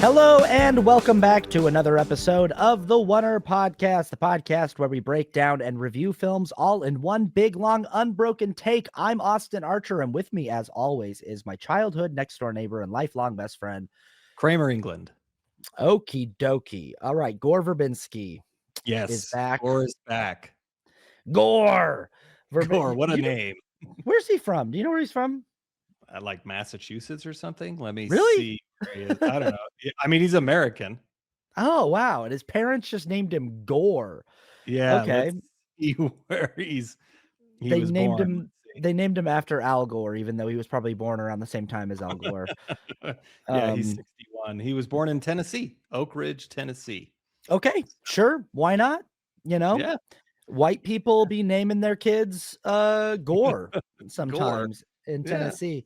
Hello and welcome back to another episode of the Oner podcast, the podcast where we break down and review films all in one big, long, unbroken take. I'm Austin Archer, and with me, as always, is my childhood next-door neighbor and lifelong best friend, Kramer, England. Okie dokie. All right, Gore Verbinski is Yes, back. Gore is back. Gore! Gore, what a name. Where's he from? Do you know where he's from? Like Massachusetts or something? Let me Really? see where he is. I don't know. I mean, he's American. Oh, wow. And his parents just named him Gore. Yeah. Okay. Let's see where he They was named born. him. They named him after Al Gore, even though he was probably born around the same time as Al Gore. Yeah, he's 61. He was born in Tennessee, Oak Ridge, Tennessee. Okay, sure. Why not? You know, Yeah. White people be naming their kids Gore sometimes in Yeah. Tennessee.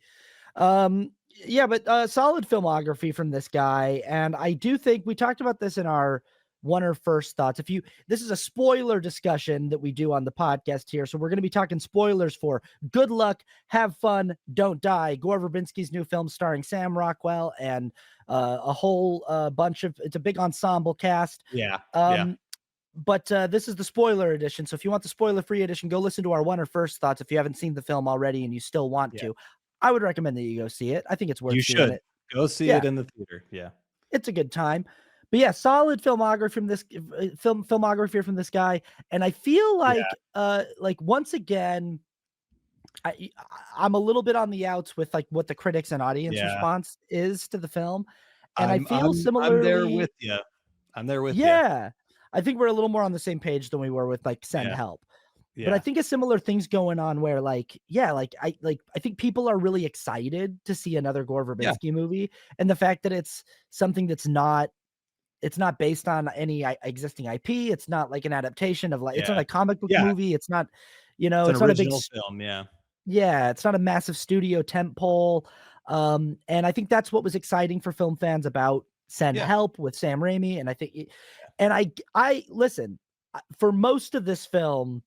Yeah, but solid filmography from this guy. And I do think we talked about this in our Oner first thoughts. This is a spoiler discussion that we do on the podcast here. So we're going to be talking spoilers for Good Luck, Have Fun, Don't Die, Gore Verbinski's new film starring Sam Rockwell and a whole bunch of, it's a big ensemble cast. Yeah. But this is the spoiler edition. So if you want the spoiler-free edition, go listen to our Oner first thoughts. If you haven't seen the film already and you still want to, I would recommend that you go see it. I think it's worth seeing it. Go see it in the theater. Yeah. It's a good time. But yeah, solid filmography from this filmography from this guy. And I feel like once again, I'm a little bit on the outs with like what the critics and audience response is to the film. And I feel similarly. I'm there with you. I'm there with you. Yeah. I think we're a little more on the same page than we were with like Send Help. Yeah. But I think a similar thing's going on where I think people are really excited to see another Gore Verbinski movie. And the fact that it's something that's not based on any existing IP. It's not like an adaptation of it's not a comic book movie. It's not, it's not a big film. Yeah. Yeah. It's not a massive studio tentpole. And I think that's what was exciting for film fans about Send Help with Sam Raimi. And I think, and I listen, for most of this film,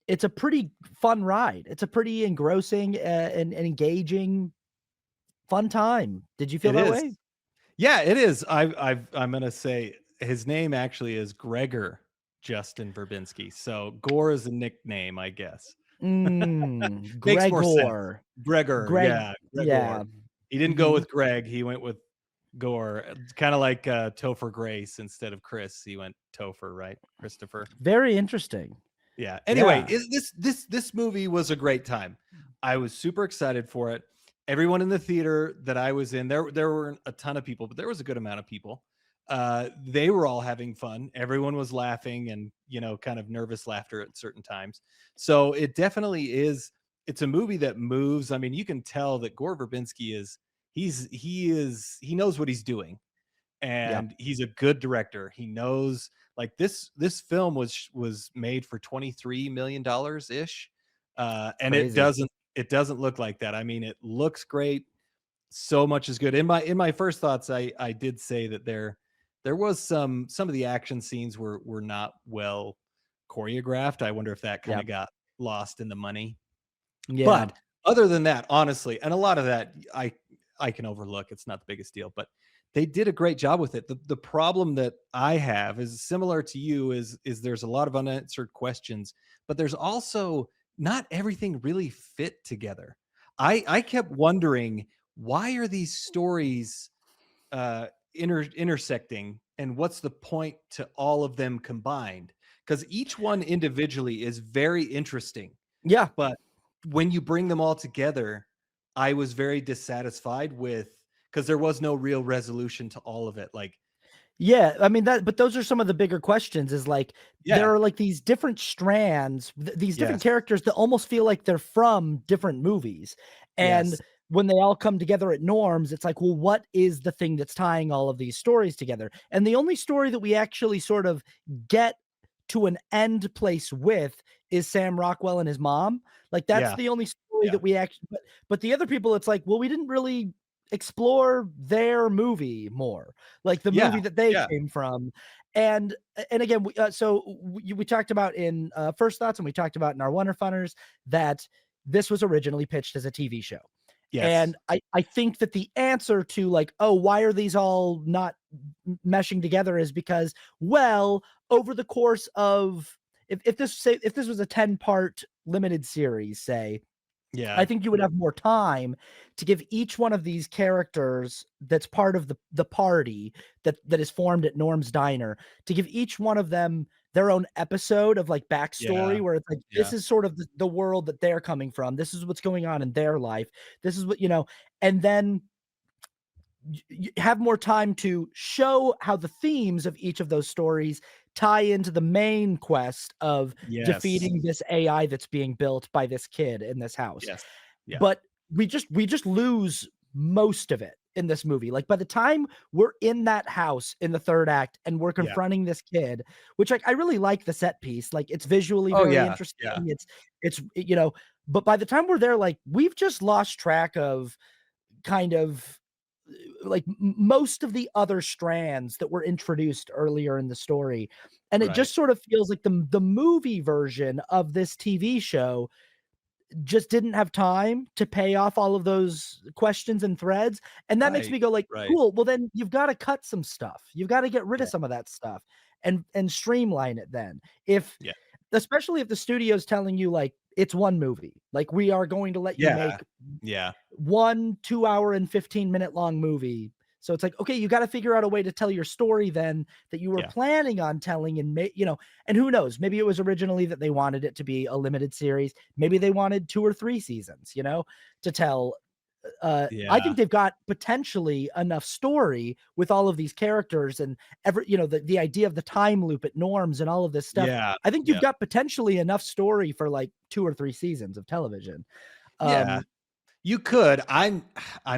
it's a pretty fun ride. It's a pretty engrossing and engaging, fun time. Did you feel that way? Yeah, it is. I'm going to say his name actually is Gregor Justin Verbinski. So Gore is a nickname, I guess. Gregor. Gregor. Yeah. He didn't go with Greg. He went with Gore. It's kind of like Topher Grace instead of Chris. He went Topher, right? Christopher. Very interesting. Yeah. Anyway, this movie was a great time. I was super excited for it. Everyone in the theater that I was in, there weren't a ton of people, but there was a good amount of people. They were all having fun. Everyone was laughing and, kind of nervous laughter at certain times. So it definitely is. It's a movie that moves. I mean, you can tell that Gore Verbinski he knows what he's doing, and he's a good director. He knows, like, this film was made for $23 million ish. And crazy. it doesn't look like that. I mean, it looks great. So much is good. In my first thoughts, I did say that there was some of the action scenes were not well choreographed. I wonder if that kind of got lost in the money. Yeah. But other than that, honestly, and a lot of that I can overlook. It's not the biggest deal, but they did a great job with it. The problem that I have is similar to you is there's a lot of unanswered questions, but there's also not everything really fit together. I kept wondering, why are these stories intersecting, and what's the point to all of them combined? Because each one individually is very interesting. Yeah. But when you bring them all together, I was very dissatisfied because there was no real resolution to all of it. Like, yeah, I mean but those are some of the bigger questions is like, there are like these different strands, these different characters that almost feel like they're from different movies. And when they all come together at Norms, it's like, well, what is the thing that's tying all of these stories together? And the only story that we actually sort of get to an end place with is Sam Rockwell and his mom. Like, that's the only story that we actually, but the other people, it's like, well, we didn't really explore their movie more, like the movie that they came from. And again, we talked about in First Thoughts, and we talked about in our Oner Funners, that this was originally pitched as a TV show. Yes. And I think that the answer to like, oh, why are these all not meshing together is because, well, over the course of, if this was a 10-part limited series, say, I Yeah. think you would have more time to give each one of these characters that's part of the party that is formed at Norm's Diner, to give each one of them their own episode of, like, backstory Yeah. where it's like, this Yeah. is sort of the world that they're coming from. This is what's going on in their life. This is what, and then you have more time to show how the themes of each of those stories tie into the main quest of Yes. defeating this AI that's being built by this kid in this house. Yes. Yeah. But we just lose most of it in this movie. Like, by the time we're in that house in the 3rd act and we're Yeah. confronting this kid, which, like, I really like the set piece. Like, it's visually Oh, very yeah. interesting. Yeah. It's but by the time we're there, like, we've just lost track of kind of like most of the other strands that were introduced earlier in the story. And it Right. just sort of feels like the movie version of this TV show just didn't have time to pay off all of those questions and threads. And that makes Right. me go like, Right. cool, well then you've got to cut some stuff. You've got to get rid Yeah. of some of that stuff and streamline it then. If Yeah. Especially if the studio's telling you, like, it's one movie. Like, we are going to let you Yeah. make Yeah. one 2-hour and 15-minute long movie. So it's like, okay, you got to figure out a way to tell your story then that you were Yeah. planning on telling, and who knows, maybe it was originally that they wanted it to be a limited series. Maybe they wanted 2 or 3 seasons, to tell. I Yeah. think they've got potentially enough story with all of these characters and the idea of the time loop at Norms and all of this stuff. Yeah. I think you've Yeah. got potentially enough story for like 2 or 3 seasons of television. Yeah. Um, You could. I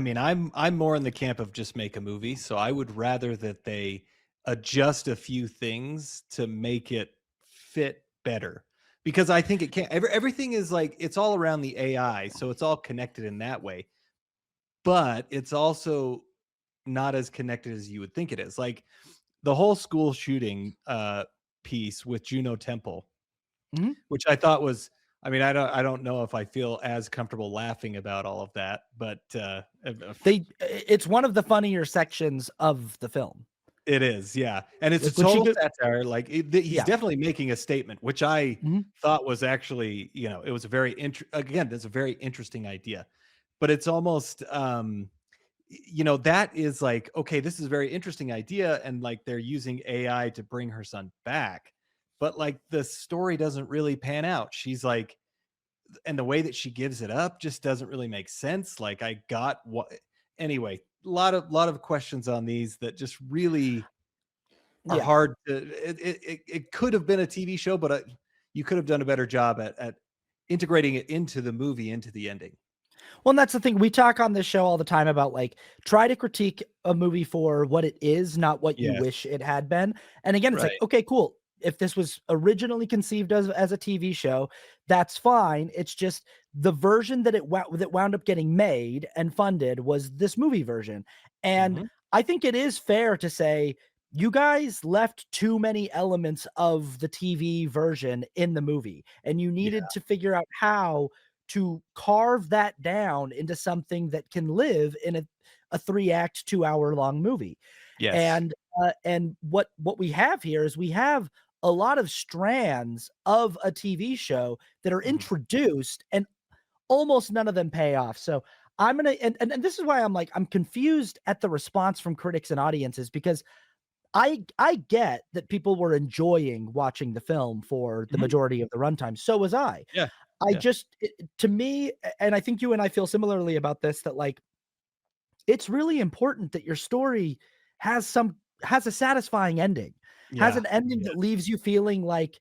mean, I'm more in the camp of just make a movie, so I would rather that they adjust a few things to make it fit better. Because I think it can't everything is like it's all around the AI, so it's all connected in that way. But it's also not as connected as you would think it is. Like the whole school shooting piece with Juno Temple, mhm. which I thought was, I mean, I don't know if I feel as comfortable laughing about all of that, but It's one of the funnier sections of the film. it is, yeah, and it's a Like, when she total go satire. Like he's yeah. definitely making a statement, which I Mhm. thought was actually, it was a very again, that's a very interesting idea, but it's almost, that is like, okay, this is a very interesting idea, and like they're using AI to bring her son back, but like the story doesn't really pan out. She's like, and the way that she gives it up just doesn't really make sense. Like I got what anyway, lot of questions on these that just really are Yeah. hard to it could have been a TV show, but you could have done a better job at integrating it into the movie, into the ending. Well, and that's the thing. We talk on this show all the time about, like, try to critique a movie for what it is, not what you Yes. wish it had been. And again, it's like, Right. okay, cool. If this was originally conceived as a TV show, that's fine. It's just the version that wound up getting made and funded was this movie version. And Mhm. I think it is fair to say you guys left too many elements of the TV version in the movie, and you Yeah. needed to figure out how to carve that down into something that can live in a 3-act, 2-hour-long movie. Yes. And what we have here is we have a lot of strands of a TV show that are Mhm. introduced, and almost none of them pay off. So I'm gonna and this is why I'm like, I'm confused at the response from critics and audiences, because I get that people were enjoying watching the film for the Mhm. majority of the runtime. So was I. Yeah. I Yeah. just to me, and I think you and I feel similarly about this, that, like, it's really important that your story has a satisfying ending, has Yeah. an ending Yeah. that leaves you feeling like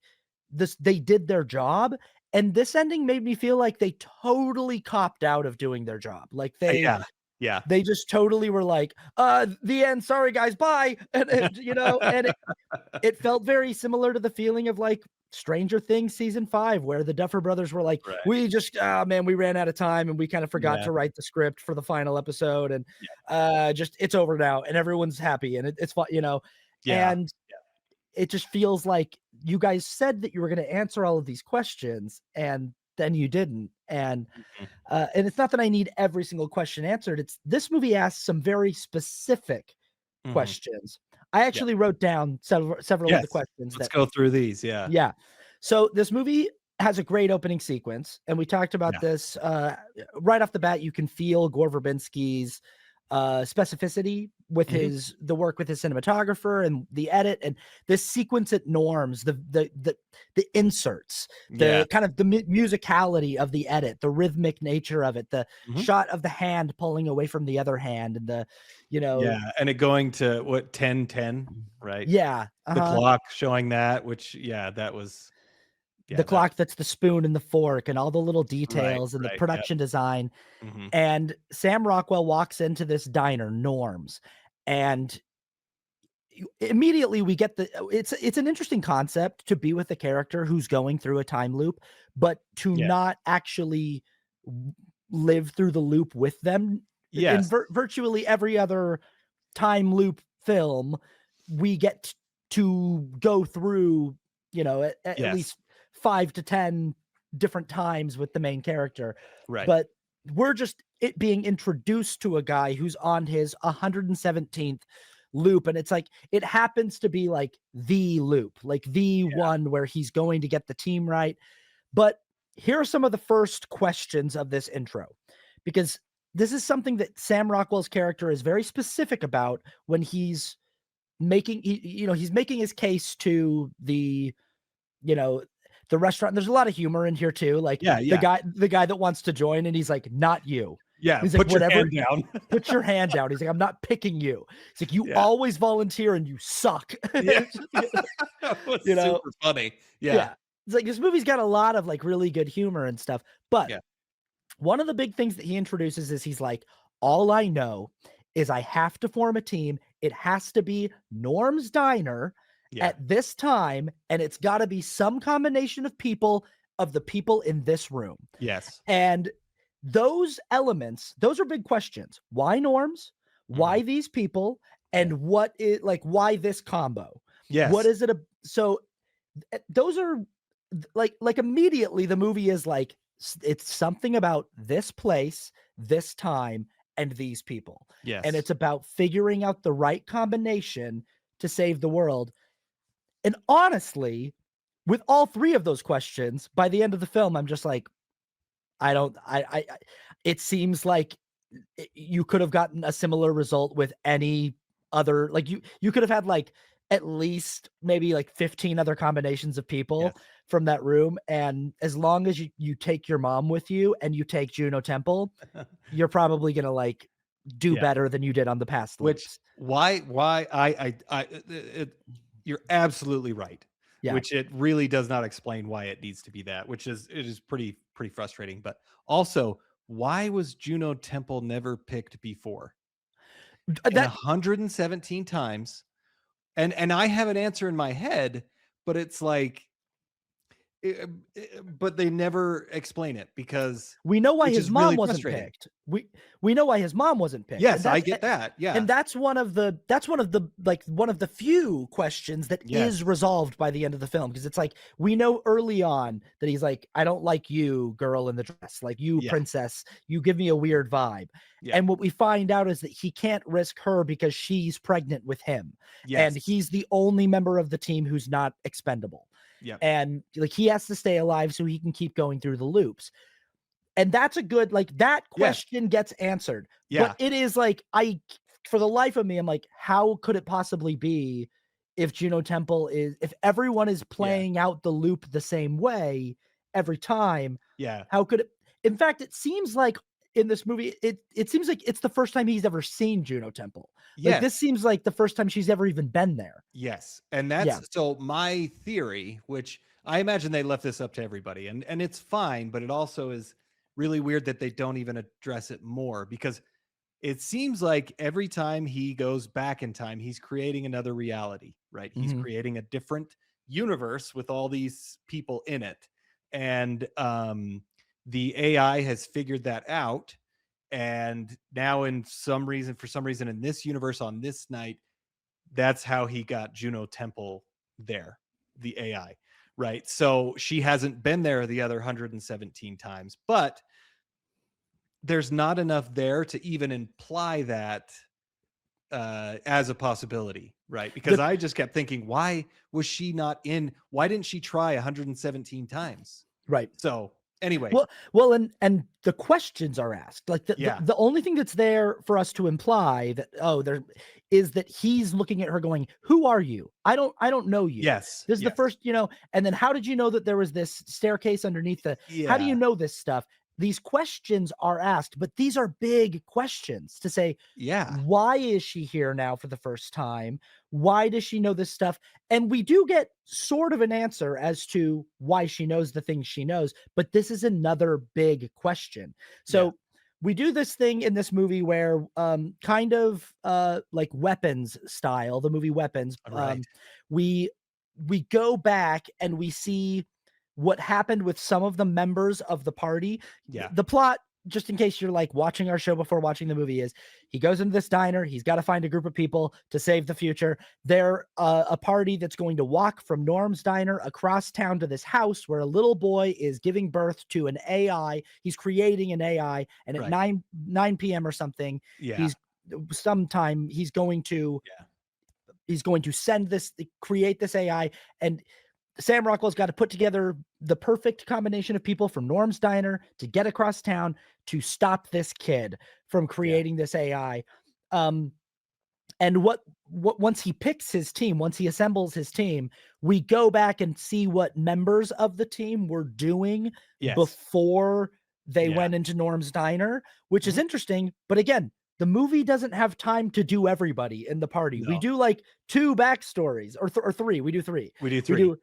they did their job. And this ending made me feel like they totally copped out of doing their job. Like, Yeah. Yeah. they just totally were like, the end, sorry guys, bye. And it felt very similar to the feeling of, like, Stranger Things season 5, where the Duffer Brothers were like, Right. "We just man, we ran out of time and we kind of forgot Yeah. to write the script for the final episode, and Yeah. just it's over now and everyone's happy and it's fun," Yeah. and it just feels like you guys said that you were going to answer all of these questions and then you didn't. Mhm. And it's not that I need every single question answered. It's this movie asks some very specific Mhm. questions I Yeah. actually wrote down several of the Yes. questions Let's that go through these. Yeah. yeah. So this movie has a great opening sequence, and we talked about Yeah. this right off the bat. You can feel Gore Verbinski's specificity with Mhm. the work with his cinematographer and the edit, and this sequence at Norms, the inserts, Yeah. the kind of the musicality of the edit, the rhythmic nature of it, the Mhm. shot of the hand pulling away from the other hand, and the you know Yeah, and it going to what, 10:10, right? yeah, The uh-huh. clock showing that, which yeah, that was The yeah, that clock that's the spoon and the fork and all the little right, details and the right, yep. production design. Mhm. And Sam Rockwell walks into this diner, Norms, and immediately we get it's an interesting concept to be with a character who's going through a time loop, but to Yeah. not actually live through the loop with them. In Yes. virtually every other time loop film, we get to go through, at Yes. least 5 to 10 different times with the main character. Right. But we're just it being introduced to a guy who's on his 117th loop, and it's like it happens to be like the loop, like the Yeah. one where he's going to get the team right. But here are some of the first questions of this intro, because this is something that Sam Rockwell's character is very specific about when he's he's making his case to you know, the restaurant. There's a lot of humor in here too. Like Yeah, yeah. the guy that wants to join and he's like, not you. Yeah, He's like, put your whatever, hand down. put your hand down. He's like, I'm not picking you. He's like, you Yeah. always volunteer and you suck. Yeah. That was you know, super funny. Yeah. yeah. It's like this movie's got a lot of like really good humor and stuff. But Yeah. one of the big things that he introduces is he's like, all I know is I have to form a team. It has to be Norm's Diner Yeah. at this time, and it's got to be some combination of people of the people in this room. Yes. And those elements, those are big questions. Why Norms? Mhm. Why these people? Yeah. And what is like why this combo? What Yes. is it so those are like immediately the movie is like it's something about this place, this time, and these people. And Yes. it's about figuring out the right combination to save the world. And honestly, with all three of those questions, by the end of the film, I'm just like, I don't it seems like you could have gotten a similar result with any other like you could have had like at least maybe like 15 other combinations of people Yes. from that room, and as long as you take your mom with you and you take Juno Temple, you're probably going to like do Yeah. better than you did on the past Which loops. why you're absolutely right. Yeah. Which it really does not explain why it needs to be that, which is it is pretty frustrating. But also, why was Juno Temple never picked before? And That 117 times, and I have an answer in my head, but it's like but they never explain it because we know why which his is mom really wasn't frustrating. picked. We know why his mom wasn't picked. Yes, I get that. Yeah. And that's one of the like one of the few questions that is Yes. resolved by the end of the film, because it's like we know early on that he's like, I don't like you, girl in the dress, like you Yeah. princess, you give me a weird vibe. Yeah. And what we find out is that he can't risk her because she's pregnant with him. And Yes. he's the only member of the team who's not expendable. Yeah. And like he has to stay alive so he can keep going through the loops. And that's a good like that Yes. question gets answered. Yeah. But it is like for the life of me, I'm like, how could it possibly be if Juno Temple is if everyone is Yeah. playing out the loop the same way every time? Yeah. How could it in fact, it seems like in this movie, it seems like it's the first time he's ever seen Juno Temple. Like Yes. this seems like the first time she's ever even been there. Yes. And Yeah. that's so my theory, which I imagine they left this up to everybody, and it's fine, but it also is really weird that they don't even address it more because it seems like every time he goes back in time, he's creating another reality, right? He's Mhm. creating a different universe with all these people in it. And the AI has figured that out. And now, for some reason, in this universe, on this night, that's how he got Juno Temple there, the AI, right? So she hasn't been there the other 117 times, but there's not enough there to even imply that as a possibility, right? Because The I just kept thinking, why was she not in? Why didn't she try 117 times? right. So anyway, Well, and the questions are asked. Like yeah, the only thing that's there for us to imply that there is that he's looking at her going, "Who are you? I don't know you." yes, This is the yes, first, and then how did you know that there was this staircase underneath the how do yeah, you know this stuff? These questions are asked, but these are big questions to say, yeah, why is she here now for the first time? Why does she know this stuff? And we do get sort of an answer as to why she knows the things she knows, but this is another big question. yeah. So we do this thing in this movie where kind of like Weapons style, the movie Weapons, Right. we go back and we see what happened with some of the members of the party. Yeah. The plot, just in case you're like watching our show before watching the movie, is he goes into this diner. He's got to find a group of people to save the future. They're a party that's going to walk from Norm's diner across town to this house where a little boy is giving birth to an AI. He's creating an AI, and at Right. 9 p.m. or something, Yeah. he's sometime Yeah. he's going to create this AI, and Sam Rockwell's got to put together the perfect combination of people from Norm's diner to get across town to stop this kid from Yeah. creating this AI. Um, and what once he picks his team, once he assembles his team, we go back and see what members of the team were doing Yes. before they Yeah. went into Norm's diner, which is Mhm. interesting. But again, the movie doesn't have time to do everybody in the party. We No. do like two backstories or three. We do three. We do We 3. do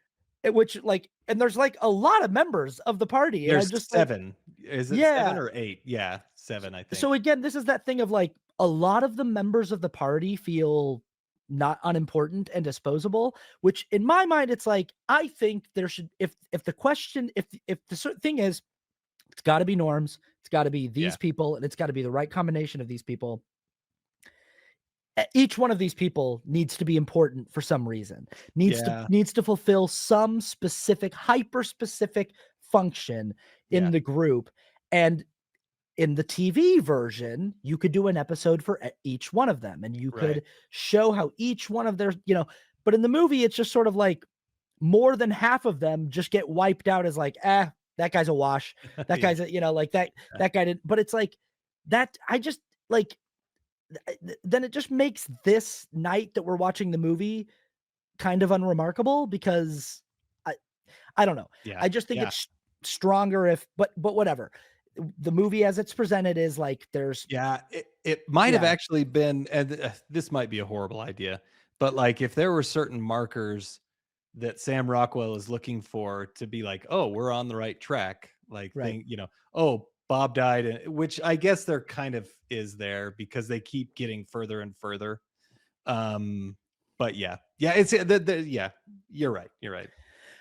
which like, and there's like a lot of members of the party, and I'm There's just like, 7. Is it 7 yeah. or 8? Yeah, 7, I So think. again, this is that thing of like a lot of the members of the party feel not unimportant and disposable, which in my mind, it's like, I think there should, if the question, if the thing is, it's got to be Norms, it's got to be Yeah. these people, and it's got to be the right combination of these people. Each one of these people needs to be important for some reason, Yeah. needs to fulfill some specific, hyper specific function in Yeah. the group. And in the TV version, you could do an episode for each one of them, and you Right. could show how each one of their, but in the movie, it's just sort of like more than half of them just get wiped out as like, that guy's a wash. That Yeah. guy's a, like that guy didn't, but it's like that. I just like, then it just makes this night that we're watching the movie kind of unremarkable because I, I don't know. Yeah. I just think Yeah. it's stronger but whatever. The movie as it's presented is like there's Yeah, it might have yeah, actually been, and this might be a horrible idea, but, like, if there were certain markers that Sam Rockwell is looking for to be like, "Oh, we're on the right track," like, right. "Oh, Bob died," which I guess there kind of is there because they keep getting further and further. Um, but yeah. Yeah, it's the yeah, you're right.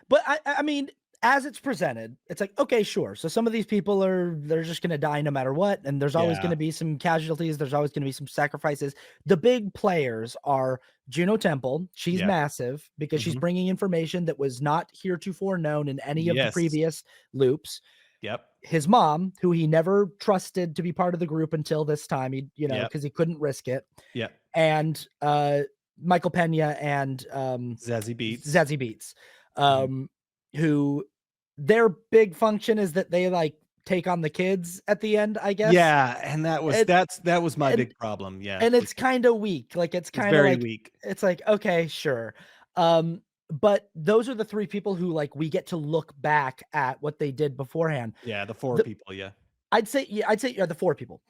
But I mean, as it's presented, it's like, okay, sure. So some of these people they're just gonna die no matter what, and there's always Yeah. gonna be some casualties, there's always gonna be some sacrifices. The big players are Juno Temple. She's Yeah. massive because she's Mhm. bringing information that was not heretofore known in any of the Yes. previous loops. Yep. His mom, who he never trusted to be part of the group until this time, Yep. because he couldn't risk it. Yep. And Michael Pena and Zazie Beetz. Zazie Beetz, Mhm. um, who their big function is that they like take on the kids at the end, I guess. Yeah, and And that was my and big problem, yeah, and it's because kind of weak. Like it's it's kind of very like weak. it's like okay, sure. But those are the three people who like we get to look back at what they did beforehand. Yeah, the 4 The people, yeah. I'd say yeah, the four people,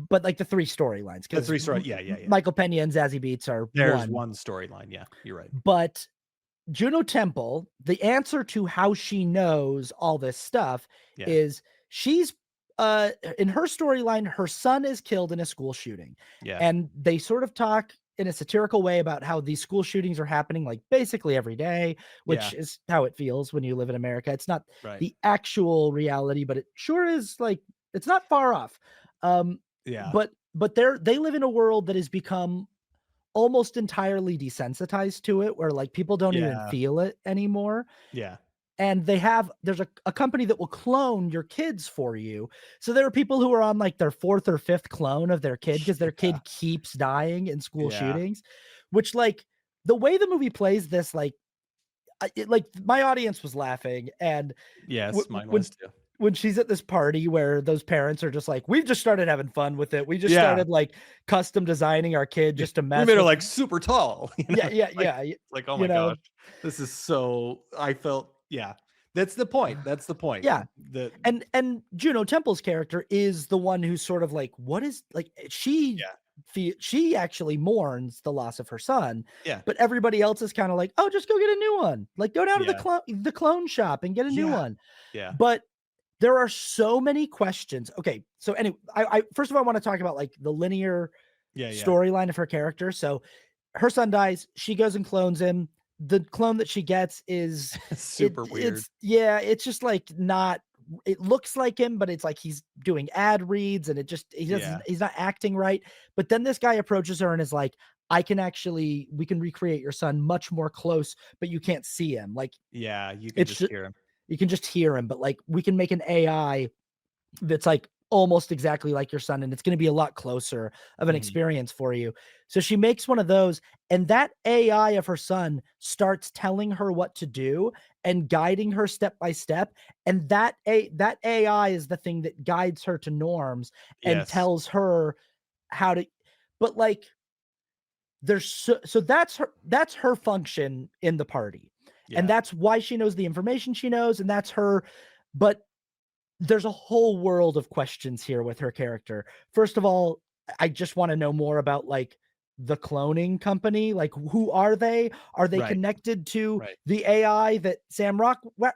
but like the three storylines The because 3 story yeah, yeah, yeah. Michael Pena and Zazie Beetz are There's one, one storyline, yeah, you're right. but Juno Temple, the answer to how she knows all this stuff Yeah, is she's in her storyline, her son is killed in a school shooting. yeah, And they sort of talk in a satirical way about how these school shootings are happening like basically every day, yeah, which is how it feels when you live in America. It's not right. the actual reality, but it sure is like it's not far off. Um, Yeah, but they live in a world that has become almost entirely desensitized to it, where like people don't even yeah, feel it anymore. yeah. and there's a company that will clone your kids for you. So there are people who are on like their 4th or 5th clone of their kid because their Yeah. kid keeps dying in school Yeah. shootings, which like the way the movie plays this, like like my audience was laughing, and Yes, mine when was too. when she's at this party where those parents are just like, we've just started having fun with it. We just Yeah. started like custom designing our kid just to We mess made her with. like super tall, Yeah, yeah, like yeah. like, oh You my know, gosh, this is so I felt yeah. That's the point. That's the point. yeah. The And Juno Temple's character is the one who's sort of like, what is like yeah. she actually mourns the loss of her son, Yeah. but everybody else is kind of like, oh, just go get a new one. Like go down to Yeah. the clone shop and get a new Yeah. one. Yeah. But there are so many questions. Okay, so anyway, I first of all I want to talk about like the linear Yeah. Yeah. storyline of her character. So her son dies, she goes and clones him. The clone that she gets is Super weird. it's yeah, it's just like not it looks like him, but it's like he's doing ad reads and it just Yeah. he's not acting right. But then this guy approaches her and is like, we can recreate your son much more close, but you can't see him. Like Yeah, you can it's just hear him. you can just hear him, but like we can make an AI that's like almost exactly like your son, and it's going to be a lot closer of an Mhm. experience for you. So she makes one of those, and that AI of her son starts telling her what to do and guiding her step by step. And that AI is the thing that guides her to norms and Yes. tells her how to. But like, so that's her function in the party, and Yeah. that's why she knows the information she knows, and that's her. But there's a whole world of questions here with her character. First of all, I just want to know more about like the cloning company. Like, who are they? Are they Right. connected to Right. the AI that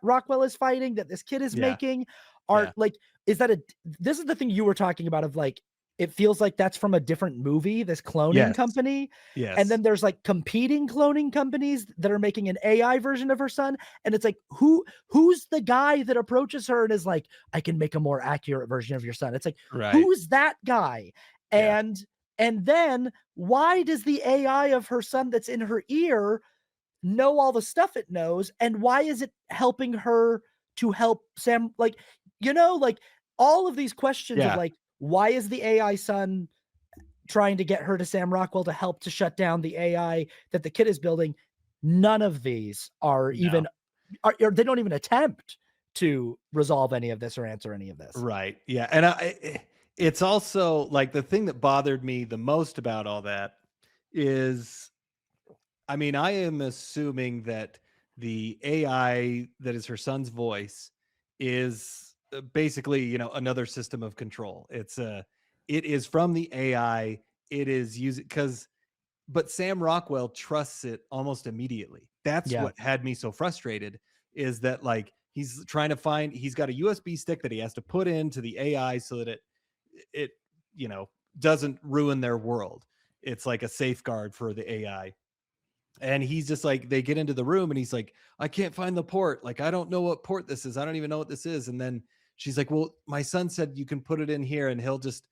Rockwell is fighting, that this kid is Yeah. making? Are Yeah. like, is that this is the thing you were talking about of like, it feels like that's from a different movie, this cloning Yes. company. And Yes. then there's like competing cloning companies that are making an AI version of her son. And it's like, who's the guy that approaches her and is like, I can make a more accurate version of your son? It's like, Right. who's that guy? Yeah. And then why does the AI of her son that's in her ear know all the stuff it knows? And why is it helping her to help Sam? Like, like all of these questions of Yeah. like, why is the AI son trying to get her to Sam Rockwell to help to shut down the AI that the kid is building? None of these are No. even or they don't even attempt to resolve any of this or answer any of this. Right. Yeah. And it's also like the thing that bothered me the most about all that is, I mean, I am assuming that the AI that is her son's voice is basically, another system of control. It is from the AI. It is using but Sam Rockwell trusts it almost immediately. That's Yeah. what had me so frustrated is that like he's got a USB stick that he has to put into the AI so that it doesn't ruin their world. It's like a safeguard for the AI. And he's just like they get into the room and he's like, I can't find the port. Like I don't know what port this is. I don't even know what this is. And then she's like, well, my son said you can put it in here and he'll just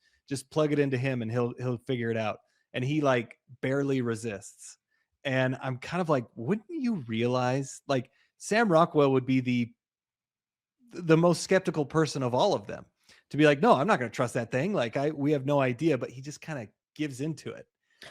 plug it into him and he'll figure it out. And he like barely resists. And I'm kind of like, wouldn't you realize like Sam Rockwell would be the most skeptical person of all of them to be like, no, I'm not going to trust that thing. Like we have no idea, but he just kind of gives into it.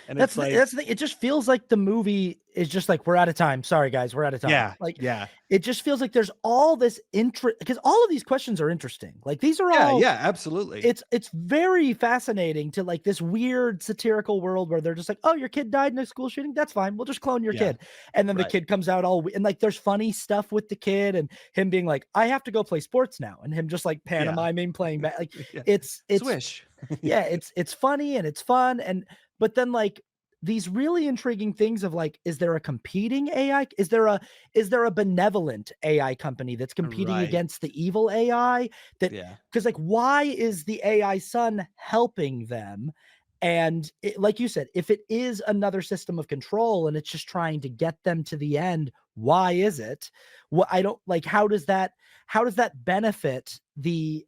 And it's like, That's the thing. It just feels like the movie is just like, we're out of time. Sorry, guys, we're out of time. yeah, Like, yeah, it just feels like there's all this interest because all of these questions are interesting. Like, these are yeah, all yeah, absolutely. it's very fascinating to like this weird satirical world where they're just like, oh, your kid died in a school shooting. That's fine. We'll just clone your Yeah, kid. And then the right. kid comes out and like there's funny stuff with the kid and him being like, I have to go play sports now, and him just like Yeah. pantomiming playing back. Like Yeah. it's Swish. yeah, it's funny and it's fun. And but then like these really intriguing things of like, is there a competing AI? Is there a benevolent AI company that's competing Right. against the evil AI? That Yeah. because like, why is the AI son helping them? And like you said, if it is another system of control and it's just trying to get them to the end, why is it? What I don't like, how does that benefit the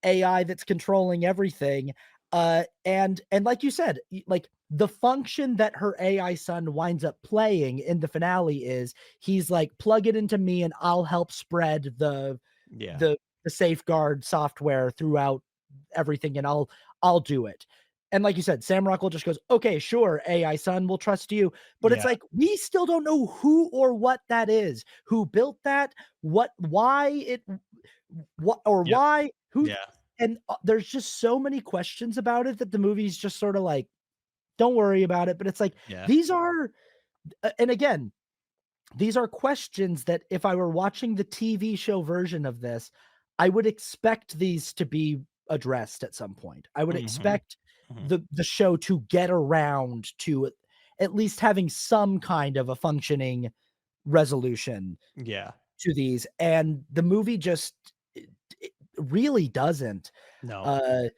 AI that's controlling everything? And like you said, like the function that her AI son winds up playing in the finale is he's like, plug it into me and I'll help spread Yeah. the safeguard software throughout everything, and I'll do it. And like you said, Sam Rockwell just goes, okay, sure, AI son, we'll trust you. But it's Yeah. like we still don't know who or what that is, who built that, Yep. why, who, Yeah. and there's just so many questions about it that the movie's just sort of like, don't worry about it. But it's like Yeah. these are, and again, these are questions that if I were watching the TV show version of this, I would expect these to be addressed at some point. I would Mhm. expect Mhm. the show to get around to at least having some kind of a functioning resolution Yeah. to these, and the movie just it really doesn't. No. Uh,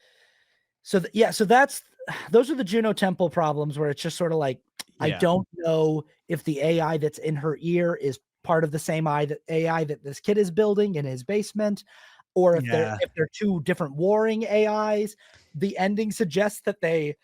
yeah, so that's those are the Juno Temple problems where it's just sort of like, I Yeah. don't know if the AI that's in her ear is part of the same AI that this kid is building in his basement, or Yeah. if they're two different warring AIs. The ending suggests that they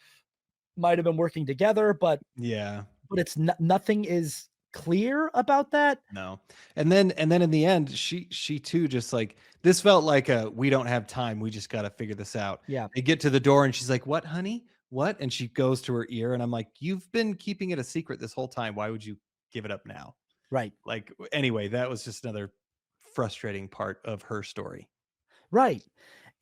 might have been working together, Yeah. but it's nothing is clear about that. No. And then in the end, she too just like this felt like a we don't have time. We just got to figure this out. Yeah, They get to the door and she's like, "What, honey? What?" And she goes to her ear and I'm like, "You've been keeping it a secret this whole time. Why would you give it up now?" right. Like anyway, that was just another frustrating part of her story. Right.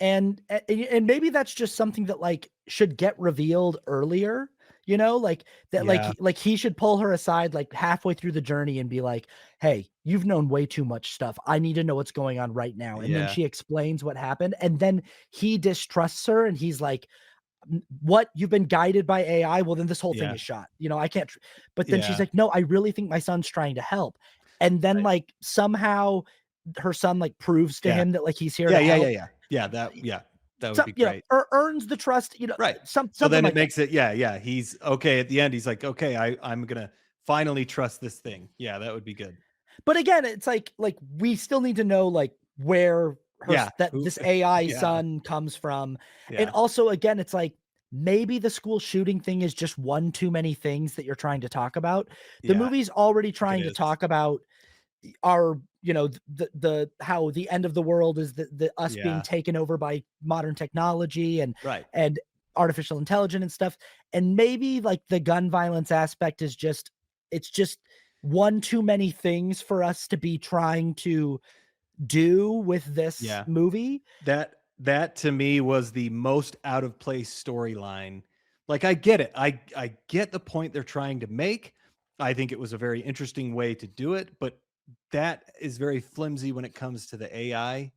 And maybe that's just something that, like, should get revealed earlier, like, that, Yeah. like, he should pull her aside, like, halfway through the journey and be like, "Hey, you've known way too much stuff. I need to know what's going on right now." And then Yeah. she explains what happened, and then he distrusts her, and he's like, What? You've been guided by AI? Well, then this whole thing Yeah. is shot. I can't." But then she's Yeah. like, "No, I really think my son's trying to help." And then, Right. like, somehow her son, like, proves to Yeah. him that, like, he's here Yeah, to yeah, yeah, help. yeah. Yeah, that would So, be great. earns the trust, Right. So something then it like that. makes it yeah, yeah, he's okay at the end, he's like, "Okay, I'm gonna finally trust this thing." Yeah, that would be good. But again, it's like we still need to know, like, where Yeah, that who this AI yeah, son comes from. And yeah, also, again, it's like maybe the school shooting thing is just one too many things that you're trying to talk about. The yeah, I movie's already think it trying to is. talk about our, the how the end of the world is the us being Yeah, taken over by modern technology right. and artificial intelligence and stuff. And maybe, like, the gun violence aspect is just, it's just one too many things for us to be trying to do with this Yeah. movie. That to me was the most out of place storyline. Like, I get it. I get the point they're trying to make. I think it was a very interesting way to do it, but that is very flimsy when it comes to the AI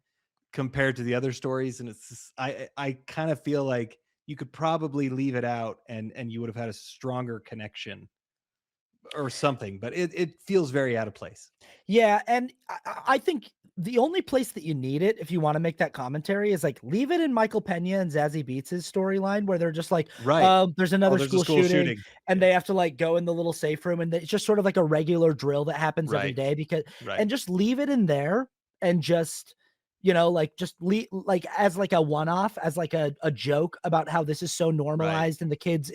compared to the other stories, and it's just I kind of feel like you could probably leave it out and you would have had a stronger connection or something, but it feels very out of place. Yeah, and I think the only place that you need it if you wanna make that commentary is, like, leave it in Michael Pena and Zazie Beetz' storyline where they're just like, Right. there's Oh, another there's a school school shooting, shooting. and Yeah. they have to, like, go in the little safe room, and it's just sort of like a regular drill that happens every Right. day, Right. and just leave it in there and just, like, just like, as, like, a one-off, as, like, a joke about how this is so Right. normalized and the kids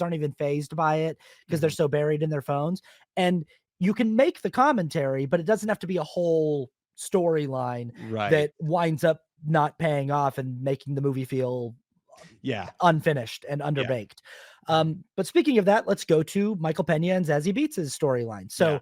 aren't even fazed by it because 'cause they're Mhm. so buried in their phones. And you can make the commentary, but it doesn't have to be a whole storyline Right. that winds up not paying off and making the movie feel Yeah. unfinished and Yeah. underbaked. Mhm. But speaking of that, let's go to Michael Pena and Zazie Beetz' storyline. Yeah. So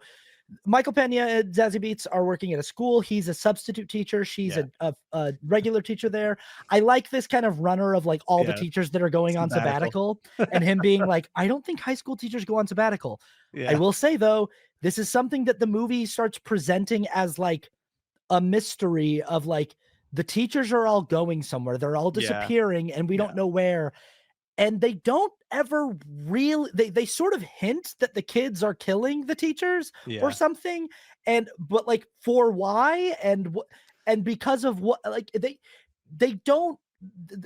Michael Pena and Zazie Beetz are working at a school. He's a substitute teacher. She's Yeah. a regular teacher there. I like this kind of runner of, like, all the Yeah. teachers that are going on Sabbatical. sabbatical and him being like, I don't think high school teachers go on sabbatical. I Yeah. will say, though, this is something that the movie starts presenting as, like, a mystery of, like, the teachers are all going somewhere. They're all Yeah. disappearing and we Yeah. don't know where. And they don't ever really, they sort of hint that the kids are killing the teachers or Yeah. something. And but, like, for why and what, and because of what, like, they don't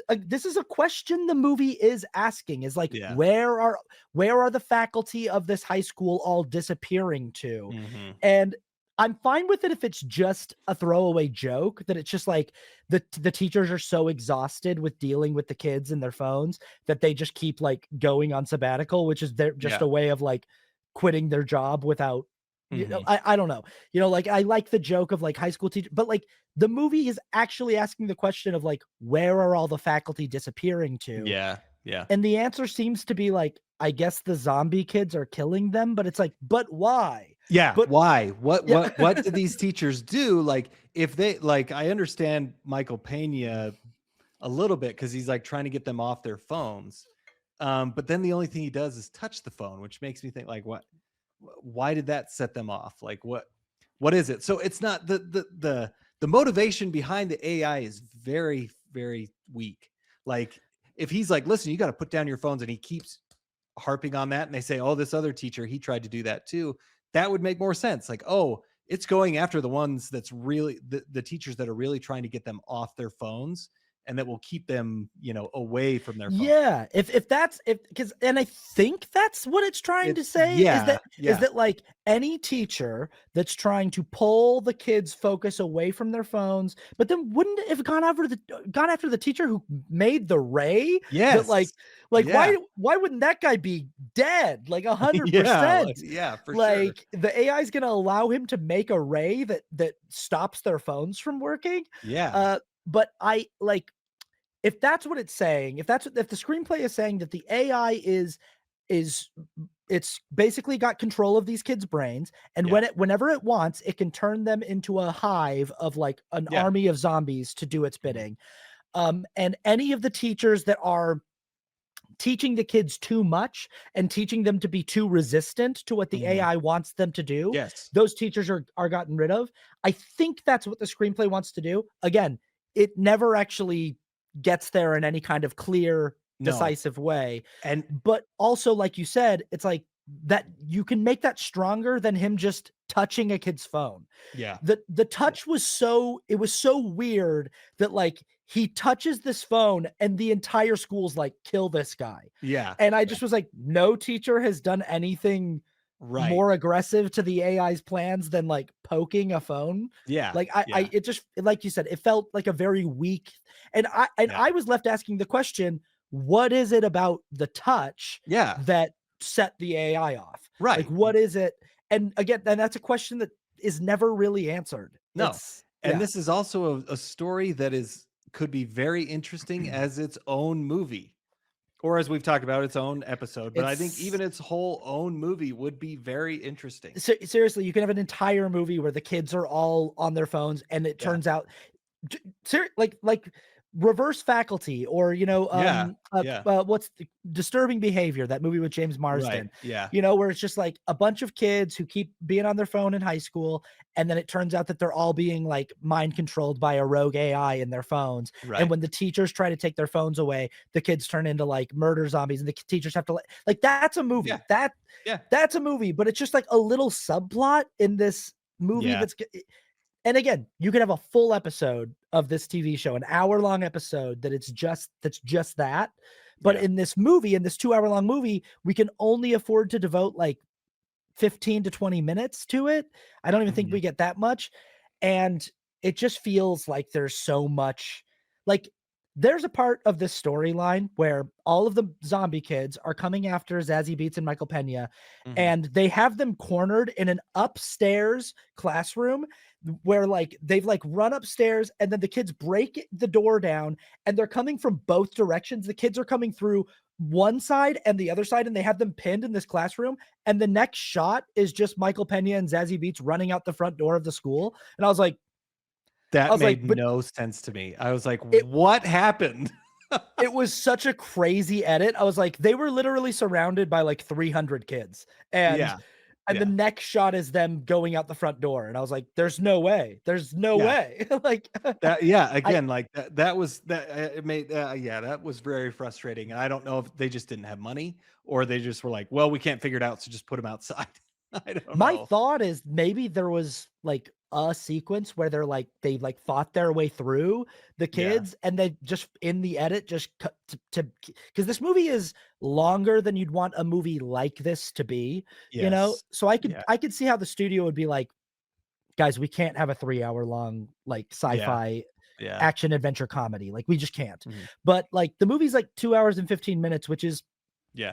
this is a question the movie is asking, is like, Yeah. where are the faculty of this high school all disappearing to? Mhm. And I'm fine with it if it's just a throwaway joke, that it's just like the teachers are so exhausted with dealing with the kids and their phones that they just keep like going on sabbatical, which is their just Yeah. a way of like quitting their job without, Mhm. I don't know. Like I like the joke of like high school teacher, but like the movie is actually asking the question of like where are all the faculty disappearing to? Yeah. Yeah. And the answer seems to be like, I guess the zombie kids are killing them, but it's like, but why? Yeah, But why? What yeah. what what did these teachers do? Like, if they like, I understand Michael Pena a little bit because he's like trying to get them off their phones. But then the only thing he does is touch the phone, which makes me think like, why did that set them off? Like, what is it? So it's not the motivation behind the AI is very, very weak. Like, if he's like, listen, you got to put down your phones, and he keeps harping on that, and they say, oh, this other teacher, he tried to do that too, that would make more sense. Like, oh, it's going after the ones that's really the teachers that are really trying to get them off their phones, and that will keep them, away from their phone. Yeah, if that's if because and I think that's what it's trying It to say is Yeah, that like any teacher that's trying to pull the kids' focus away from their phones, but then wouldn't it have gone after the teacher who made the ray? That yes, like yeah. why wouldn't that guy be dead? Like Yeah, 100%. yeah, for sure. Like the AI is gonna allow him to make a ray that stops their phones from working. Yeah. Uh, but I like if that's what it's saying, if the screenplay is saying that the AI is it's basically got control of these kids' brains, and Yeah. whenever it wants, it can turn them into a hive of like an Yeah. army of zombies to do its Mhm. bidding. And any of the teachers that are teaching the kids too much and teaching them to be too resistant to what the Mhm. AI wants them to do, Yes. those teachers are gotten rid of. I think that's what the screenplay wants to do. Again, it never actually gets there in any kind of clear, No. decisive way. And But also, like you said, it's like that you can make that stronger than him just touching a kid's phone. yeah. The Yeah. touch was so weird that like he touches this phone and the entire school's like, kill this guy. Yeah. And I Yeah. just was like, no teacher has done anything Right. more aggressive to the AI's plans than like poking a phone. Yeah. Like I Yeah. it just like you said, it felt like a very weak, and Yeah. I was left asking the question, what is it about the touch Yeah. that set the AI off? Like Right. what is it? And again, and that's a question that is never really answered. No. It's And yeah. this is also a story that could be very interesting as its own movie, or as we've talked about, its own episode. But I think It's even its whole own movie would be very interesting. seriously, you can have an entire movie where the kids are all on their phones and it Yeah. turns out like reverse faculty, or Yeah. Yeah. what's the disturbing behavior, that movie with James Right. Marsden, Yeah. where it's just like a bunch of kids who keep being on their phone in high school, and then it turns out that they're all being like mind controlled by a rogue AI in their phones, and Right. when the teachers try to take their phones away, the kids turn into like murder zombies, and the teachers have to like that's a Yeah. movie, Yeah. that's a movie, but it's just like a little subplot in this movie Yeah. and again, you could have a full episode of this TV show, an hour-long episode that's just that. But Yeah. in this movie, in this 2-hour long movie, we can only afford to devote like 15 to 20 minutes to it. I don't even think Mhm. we get that much. And it just feels like there's so much like there's a part of this storyline where all of the zombie kids are coming after Zazie Beetz and Michael Pena, Mhm. and they have them cornered in an upstairs classroom where like they've like run upstairs, and then the kids break the door down, and they're coming from both directions. The kids are coming through one side and the other side, and they have them pinned in this classroom, and the next shot is just Michael Pena and Zazie Beetz running out the front door of the school. And I That was like, made but no sense to me. I was like, it "What happened?" it was such a crazy edit. I was like, they were literally surrounded by like 300 kids. Yeah. And the Yeah. next shot is them going out the front door. And I was like, there's no way. There's no Yeah. way. Like Yeah, I again, like, that was that, it made yeah, that was very frustrating, and I don't know if they just didn't have money, or they just were like, "Well, we can't figure it out, so just put them outside." I don't My know. thought is maybe there was like a sequence where they like fought their way through the Yeah. kids, and they just in the edit just cut to because this movie is longer than you'd want a movie like this to be, Yes. so Yeah. I could see how the studio would be like, guys, we can't have a 3-hour long like sci-fi action adventure comedy. Like we just can't. But like the movie's like 2 hours and 15 minutes, which is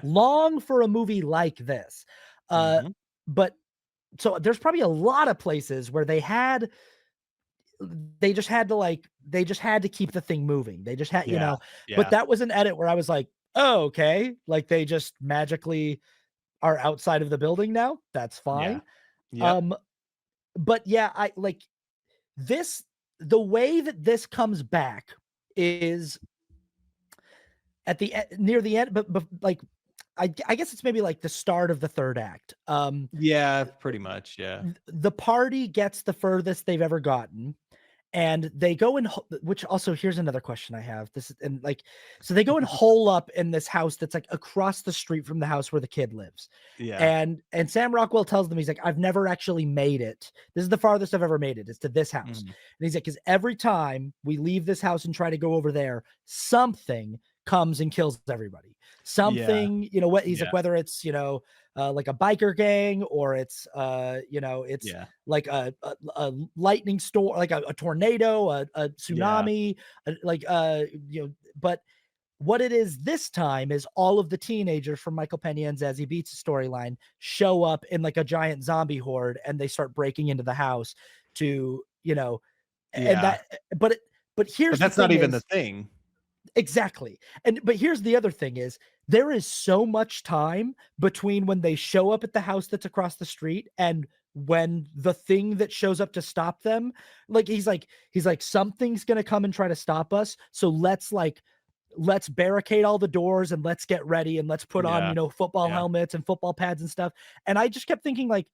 long for a movie like this. But so there's probably a lot of places where they just had to keep the thing moving. They just had, you know, but that was an edit where I was like, oh, okay. Like they just magically are outside of the building now. That's fine. But yeah, I like this, the way that this comes back is at the near the end, but like, I guess it's maybe like the start of the third act. Yeah, pretty much. Yeah. The party gets the furthest they've ever gotten. And they go in, which also here's another question I have. This is and like, so they go and hole up in this house that's like across the street from the house where the kid lives. And Sam Rockwell tells them, he's like, I've never actually made it. This is the farthest I've ever made it. It's to this house. And he's like, because every time we leave this house and try to go over there, something comes and kills everybody. Something, you know what? He's like, whether it's, you know, like a biker gang, or it's you know, it's like a lightning storm, like a tornado, a tsunami, like you know. But what it is this time is all of the teenagers from Michael Pena and Zazie Beetz' storyline show up in like a giant zombie horde, and they start breaking into the house to, you know, and that. But here's that's not even the thing. Exactly. But here's the other thing is there is so much time between when they show up at the house that's across the street and when the thing that shows up to stop them, like he's like something's going to come and try to stop us. So let's barricade all the doors and let's get ready and let's put on, you know, football helmets and football pads and stuff. And I just kept thinking like,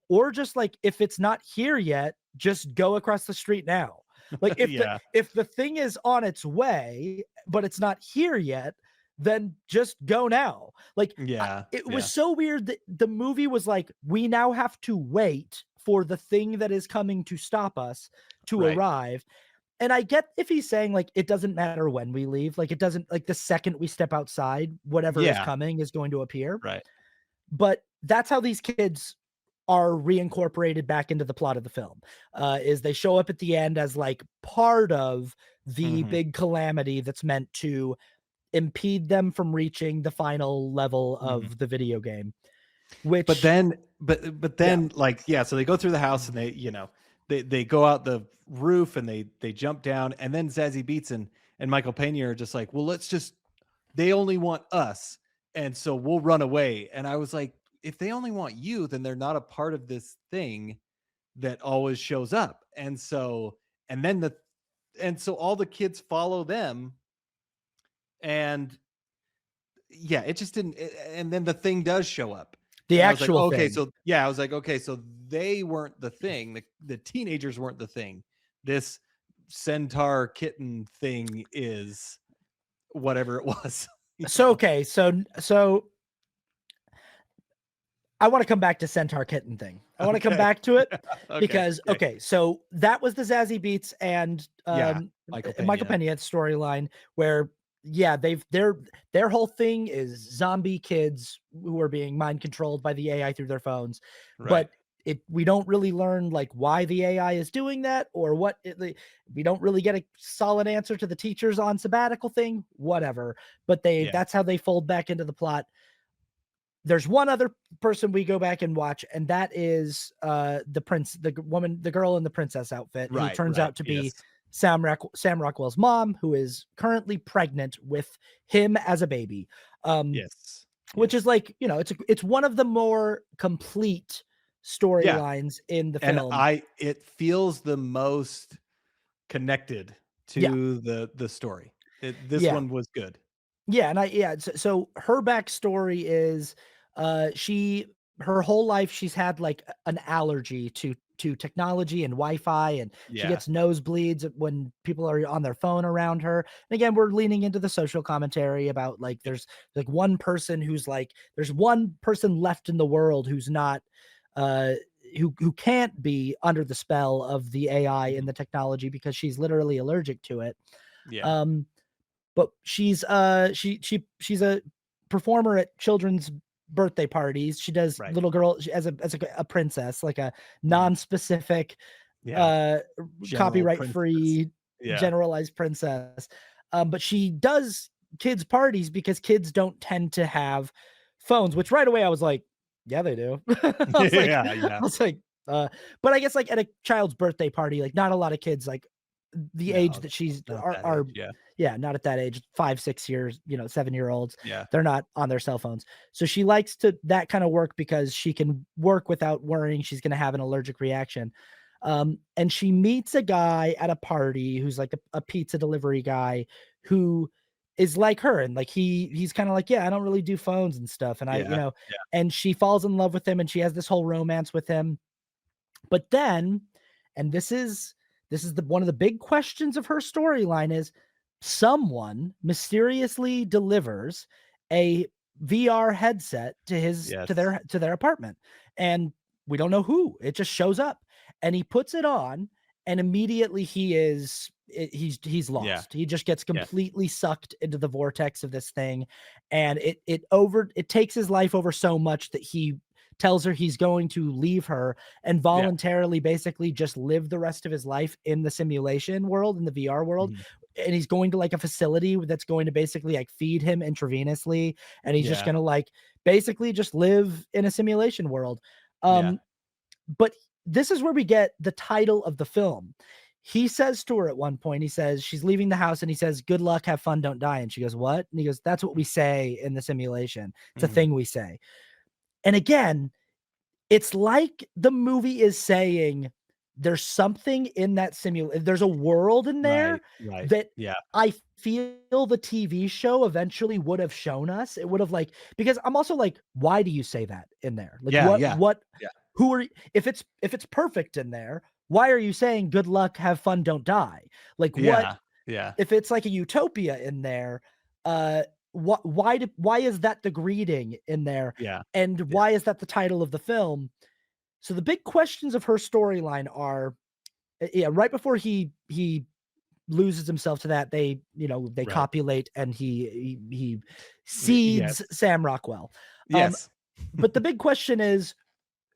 or just like, if it's not here yet, just go across the street now. Like if the thing is on its way, but it's not here yet, then just go now. Like, it was so weird that the movie was like, we now have to wait for the thing that is coming to stop us to arrive. And I get if he's saying like, it doesn't matter when we leave, like it doesn't, like the second we step outside, whatever is coming is going to appear. But that's how these kids are reincorporated back into the plot of the film, is they show up at the end as like part of the big calamity that's meant to impede them from reaching the final level of the video game. Which, but then like, so they go through the house and they, you know, they go out the roof and they jump down, and then Zazie Beetz and Michael Pena are just like, well, they only want us, and so we'll run away. And I was like, if they only want you, then they're not a part of this thing that always shows up. And so all the kids follow them, and it just didn't. And then the thing does show up. The actual thing. So I was like, okay, so they weren't the thing. The teenagers weren't the thing. This centaur kitten thing is whatever it was. So, okay. So I want to come back to Centaur Kitten thing. I want to come back to it because, so that was the Zazie Beetz and Michael Pena storyline where, their whole thing is zombie kids who are being mind controlled by the AI through their phones. But we don't really learn like why the AI is doing that or what we don't really get a solid answer to the teachers on sabbatical thing, whatever. But that's how they fold back into the plot. There's one other person we go back and watch, and that is the girl in the princess outfit, who turns out to be Sam Rockwell's mom, who is currently pregnant with him as a baby. Which is like, you know, it's one of the more complete storylines in the film. And it feels the most connected to the story. This one was good. So her backstory is her whole life she's had like an allergy to technology and Wi-Fi, and she gets nosebleeds when people are on their phone around her. And again, we're leaning into the social commentary about like there's like one person who's like there's one person left in the world who's not who can't be under the spell of the AI and the technology because she's literally allergic to it. But she's a performer at children's birthday parties. She does Right. little girl as a princess, like a Mhm. non-specific, Yeah. uh, General copyright princess. free, Yeah. generalized princess. But she does kids parties because kids don't tend to have phones, which right away I was like, yeah, they do. Yeah, I yeah. was like, but I guess like at a child's birthday party, like not a lot of kids like the age No, that she's not that are age, yeah. yeah, not at that age, 5, 6 years, 7-year-olds. Yeah. They're not on their cell phones. So she likes to that kind of work because she can work without worrying she's gonna have an allergic reaction. And she meets a guy at a party who's like a pizza delivery guy who is like her, and like he's kind of like, yeah, I don't really do phones and stuff. And Yeah. Yeah. and she falls in love with him and she has this whole romance with him. But then, and this is the one of the big questions of her storyline is someone mysteriously delivers a VR headset to his Yes. to their apartment. And we don't know who. It just shows up and he puts it on and immediately he's Yeah. lost. He just gets Yeah. completely sucked into the vortex of this thing, and it takes his life over so much that he tells her he's going to leave her and Yeah. voluntarily basically just live the rest of his life in the simulation world, in the VR world. Mhm. And he's going to like a facility that's going to basically like feed him intravenously. And he's just Yeah. going to like basically just live in a simulation world. Yeah. Um, but this is where we get the title of the film. He says to her at one point, he says, she's leaving the house and he says, good luck, have fun, don't die. And she goes, what? And he goes, that's what we say in the simulation. It's a Mhm. thing we say. And again, it's like the movie is saying there's something in that there's a world in there Right. Right. that Yeah. I feel the TV show eventually would have shown us. It would have like because I'm also like, why do you say that in there? Like Yeah. Yeah. Yeah. who are if it's perfect in there, why are you saying good luck, have fun, don't die? Like what Yeah. Yeah. if it's like a utopia in there, uh, why is that the greeting in there? Yeah. And Yeah. why is that the title of the film? So the big questions of her storyline are, yeah, right before he loses himself to that, they Right. copulate and he Yes. seeds Sam Rockwell. Um, Yes. but the big question is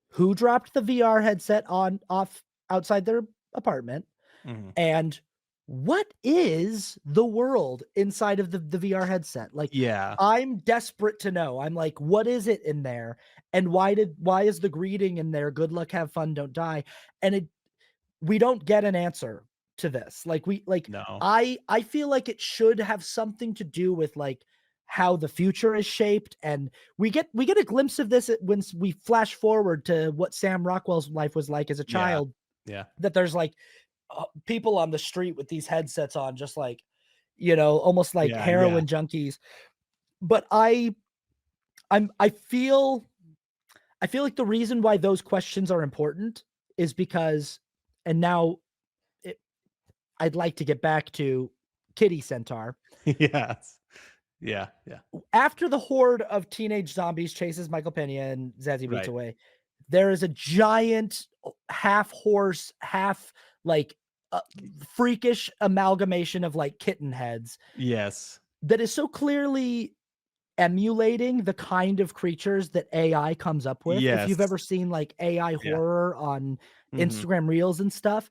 who dropped the VR headset on off outside their apartment? Mhm. And what is the world inside of the VR headset? Like, Yeah. I'm desperate to know. I'm like, what is it in there? And why is the greeting in there? Good luck, have fun, don't die. And we don't get an answer to this. No. I feel like it should have something to do with like how the future is shaped. And we get a glimpse of this when we flash forward to what Sam Rockwell's life was like as a Yeah. child, Yeah. that there's like people on the street with these headsets on, just like, almost like Yeah. Yeah. heroin junkies. But I feel like the reason why those questions are important is because, and now it, I'd like to get back to Kitty Centaur. Yes. Yeah. Yeah. After the horde of teenage zombies chases Michael Pena and Zazie Beetz Right. away, there is a giant half horse, half like uh, freakish amalgamation of like kitten heads Yes. that is so clearly emulating the kind of creatures that AI comes up with. If you've Yes. ever seen like AI Yeah. horror on Mhm. Instagram Reels and stuff,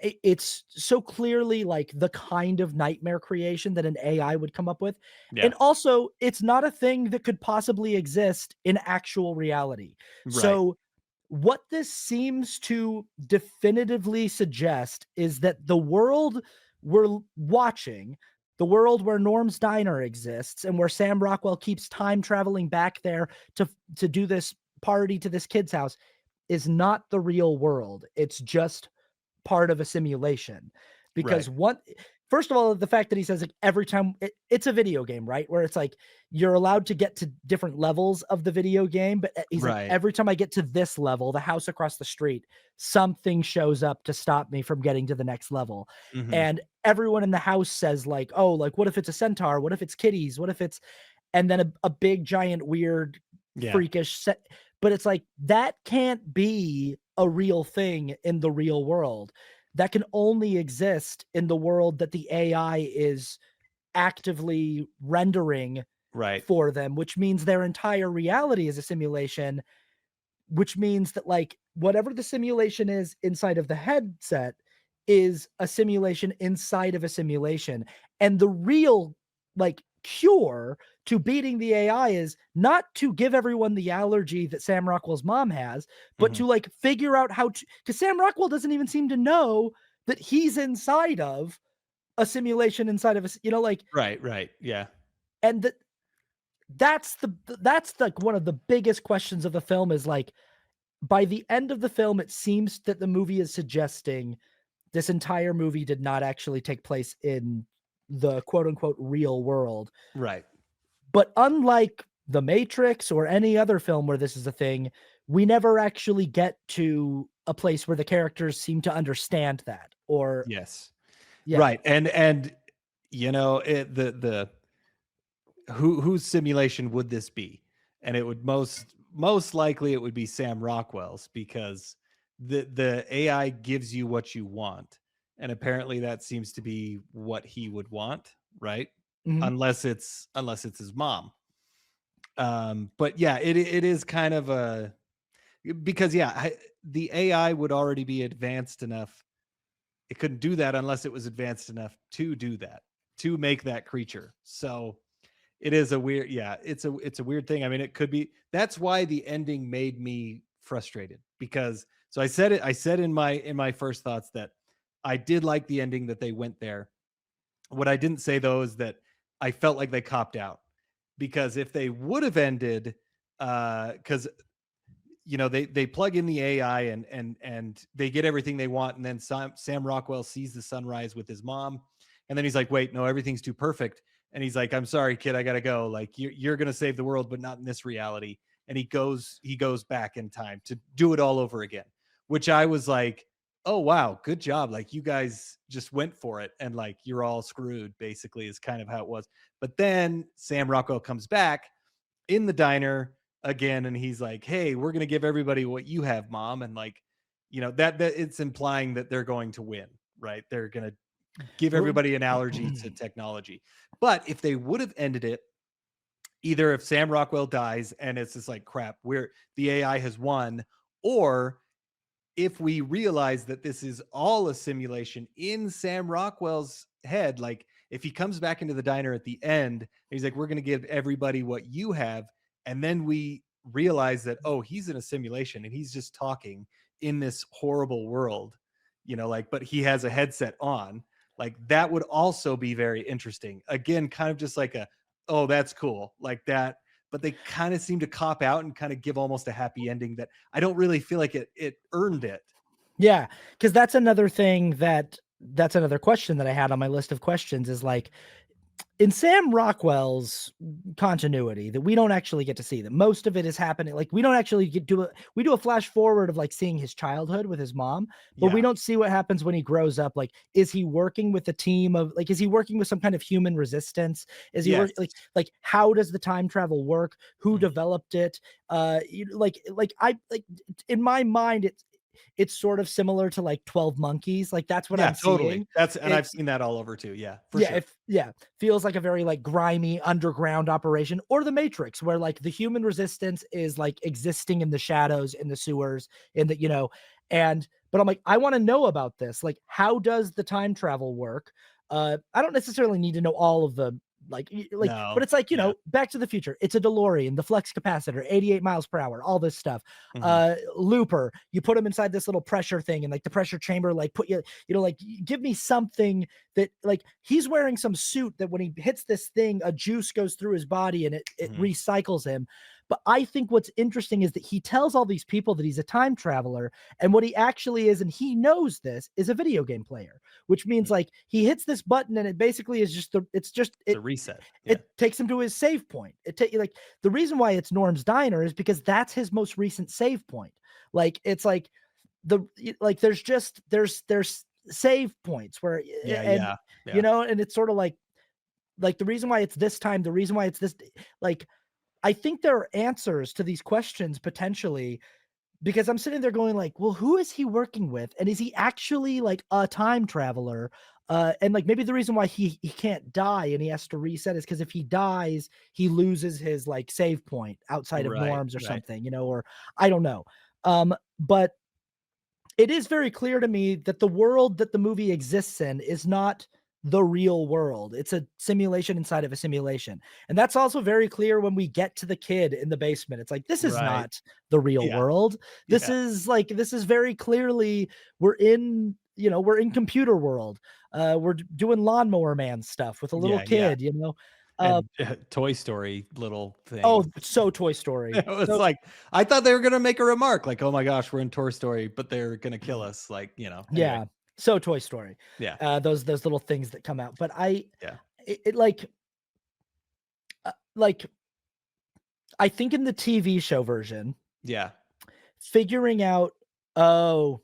it's so clearly like the kind of nightmare creation that an AI would come up with. Yeah. And also, it's not a thing that could possibly exist in actual reality. Right. So, what this seems to definitively suggest is that the world we're watching, the world where Norm's Diner exists and where Sam Rockwell keeps time traveling back there to do this party to this kid's house, is not the real world. It's just part of a simulation. Right. Because first of all, the fact that he says like every time it's a video game, right? Where it's like you're allowed to get to different levels of the video game, but he's like, Right. every time I get to this level, the house across the street, something shows up to stop me from getting to the next level. Mhm. And everyone in the house says, like, oh, like what if it's a centaur? What if it's kitties? What if it's and then a big giant weird Yeah. freakish set, but it's like that can't be a real thing in the real world. That can only exist in the world that the AI is actively rendering Right. for them, which means their entire reality is a simulation, which means that like whatever the simulation is inside of the headset is a simulation inside of a simulation. And the real like cure to beating the AI is not to give everyone the allergy that Sam Rockwell's mom has, but Mhm. to like figure out how to, because Sam Rockwell doesn't even seem to know that he's inside of a simulation inside of a, like, Right, right. Yeah. and that's like one of the biggest questions of the film is like, by the end of the film, it seems that the movie is suggesting this entire movie did not actually take place in the quote unquote real world. Right. But unlike The Matrix or any other film where this is a thing, we never actually get to a place where the characters seem to understand that. Or Yes. yeah. Right. And the whose simulation would this be? And it would most likely it would be Sam Rockwell's, because the AI gives you what you want. And apparently that seems to be what he would want, right? Mhm. Unless it's his mom. But yeah, it is kind of a, because the AI would already be advanced enough. It couldn't do that unless it was advanced enough to do that, to make that creature. So it is a weird, it's a weird thing. I mean, it could be, that's why the ending made me frustrated, because so I said in my first thoughts that I did like the ending that they went there. What I didn't say though is that I felt like they copped out, because if they would have ended, because they plug in the AI and they get everything they want, and then Sam Rockwell sees the sunrise with his mom, and then he's like, wait, no, everything's too perfect, and he's like, I'm sorry, kid, I gotta go. Like, you're gonna save the world, but not in this reality. And he goes back in time to do it all over again, which I was like, oh wow, good job. Like, you guys just went for it, and like, you're all screwed, basically, is kind of how it was. But then Sam Rockwell comes back in the diner again, and he's like, hey, we're going to give everybody what you have, mom. And like, that it's implying that they're going to win, right? They're going to give Well, everybody an allergy to technology. But if they would have ended it, either if Sam Rockwell dies and it's just like, crap, where the AI has won, or if we realize that this is all a simulation in Sam Rockwell's head, like if he comes back into the diner at the end, and he's like, we're going to give everybody what you have. And then we realize that, oh, he's in a simulation and he's just talking in this horrible world, like, but he has a headset on. Like, that would also be very interesting. Again, kind of just like oh, that's cool. Like that. But they kind of seem to cop out and kind of give almost a happy ending that I don't really feel like it earned it. yeah, because that's another thing that's another question that I had on my list of questions is like, in Sam Rockwell's continuity that we don't actually get to see, that most of it is happening. Like, we don't actually we do a flash forward of like seeing his childhood with his mom, but we Yeah. don't see what happens when he grows up. Like, is he working with a team of like, is he working with some kind of human resistance? Is he Yes. work like how does the time travel work? Who Mhm. developed it? I like in my mind, it's sort of similar to like 12 Monkeys. Like, that's what Yeah, I'm totally. seeing. And I've seen that all over too. Yeah, for Yeah, sure. if yeah, feels like a very like grimy underground operation, or the Matrix, where like the human resistance is like existing in the shadows, in the sewers, in the and but I'm like, I want to know about this. Like, how does the time travel work? I don't necessarily need to know all of the but No. it's like, Yeah. Back to the Future. It's a DeLorean, the flux capacitor, 88 miles per hour, all this stuff. Mhm. Looper, you put him inside this little pressure thing, and like the pressure chamber, like put like give me something that like he's wearing some suit that when he hits this thing, a juice goes through his body and it Mhm. recycles him. But I think what's interesting is that he tells all these people that he's a time traveler, and what he actually is, and he knows this, is a video game player, which means Mhm. like he hits this button and it basically is just It's a reset. Yeah. it takes him to his save point. Like the reason why it's Norm's Diner is because that's his most recent save point. Like, it's like there's save points where Yeah, and yeah. Yeah. and it's sort of like the reason why it's this time, the reason why it's this, like, I think there are answers to these questions potentially, because I'm sitting there going like, well, who is he working with? And is he actually like a time traveler? And like maybe the reason why he can't die and he has to reset is because if he dies, he loses his like save point outside of Right, norms or right. something, you know, or I don't know. But it is very clear to me that the world that the movie exists in is not the real world. It's a simulation inside of a simulation. And that's also very clear when we get to the kid in the basement. It's like, this is Right. not the real Yeah, world. yeah, This is very clearly, we're in, you know, we're in computer world. We're doing lawnmower man stuff with a little yeah, yeah. kid, you know. Uh, And, Toy Story little oh, things. so Toy Story. It was So like, I thought they were gonna make a remark like, "Oh my gosh, we're in Toy Story, but they're gonna kill us," like, anyway. yeah, so Toy Story. Yeah, Those little things that come out. But yeah, it like I think in the TV show version, yeah, figuring out, oh,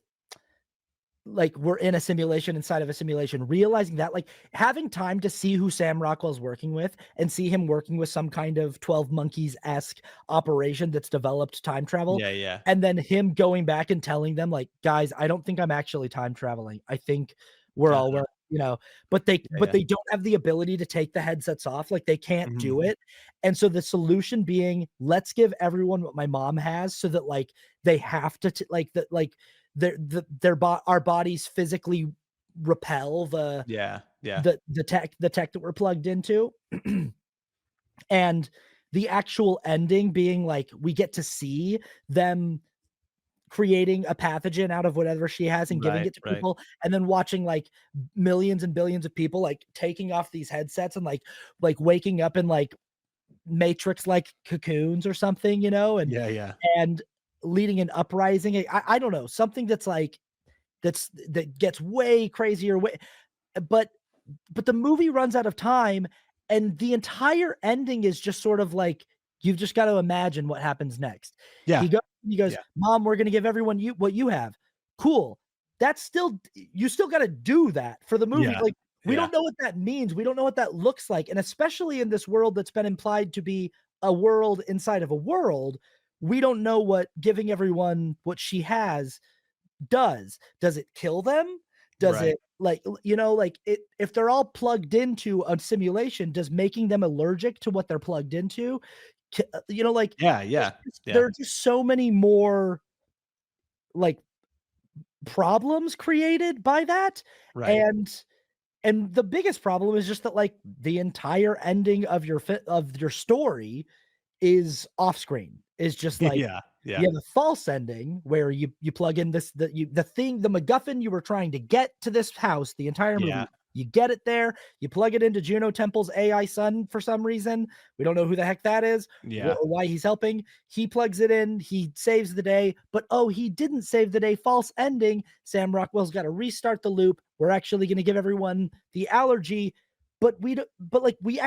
like we're in a simulation inside of a simulation, realizing that, like having time to see who Sam Rockwell's working with and see him working with some kind of 12 Monkeys-esque operation that's developed time travel. yeah, yeah. And then him going back and telling them, like, guys, I don't think I'm actually time traveling. I think we're all Uh-huh. where, you know, Yeah, but yeah. they don't have the ability to take the headsets off. Like they can't Mhm. do it. And so the solution being, let's give everyone what my mom has so that like they have to like that like our bodies physically repel Yeah, yeah, the tech that we're plugged into. And the actual ending being like we get to see them creating a pathogen out of whatever she has and giving right, it to right. people, and then watching like millions and billions of people like taking off these headsets and like waking up in like matrix like cocoons or something, you know, Yeah, yeah. and leading an uprising. I don't know, something that's like that gets way crazier, way but but the movie runs out of time, and the entire ending is just sort of like, you've just got to imagine what happens next. Yeah, He goes, yeah, "Mom, we're gonna give everyone what you have." Cool. That's still, you still gotta do that for the movie. yeah, Like, we yeah, don't know what that means. We don't know what that looks like. And especially in this world that's been implied to be a world inside of a world, we don't know what giving everyone what she has does. Does it kill them? Does right. it like, you know, like it, if they're all plugged into a simulation, does making them allergic to what they're plugged into, you know, like Yeah, yeah, there yeah, are just so many more like problems created by that. right. And the biggest problem is just that like the entire ending of your story is off screen. Is just like, Yeah, yeah, you have a false ending where you plug in the thing, the MacGuffin you were trying to get to this house the entire yeah, movie. You get it there, you plug it into Juno Temple's AI son for some reason. We don't know who the heck that is yeah, or why he's helping. He plugs it in, he saves the day, but oh, he didn't save the day. False ending. Sam Rockwell's got to restart the loop. We're actually going to give everyone the allergy, but we don't, but like we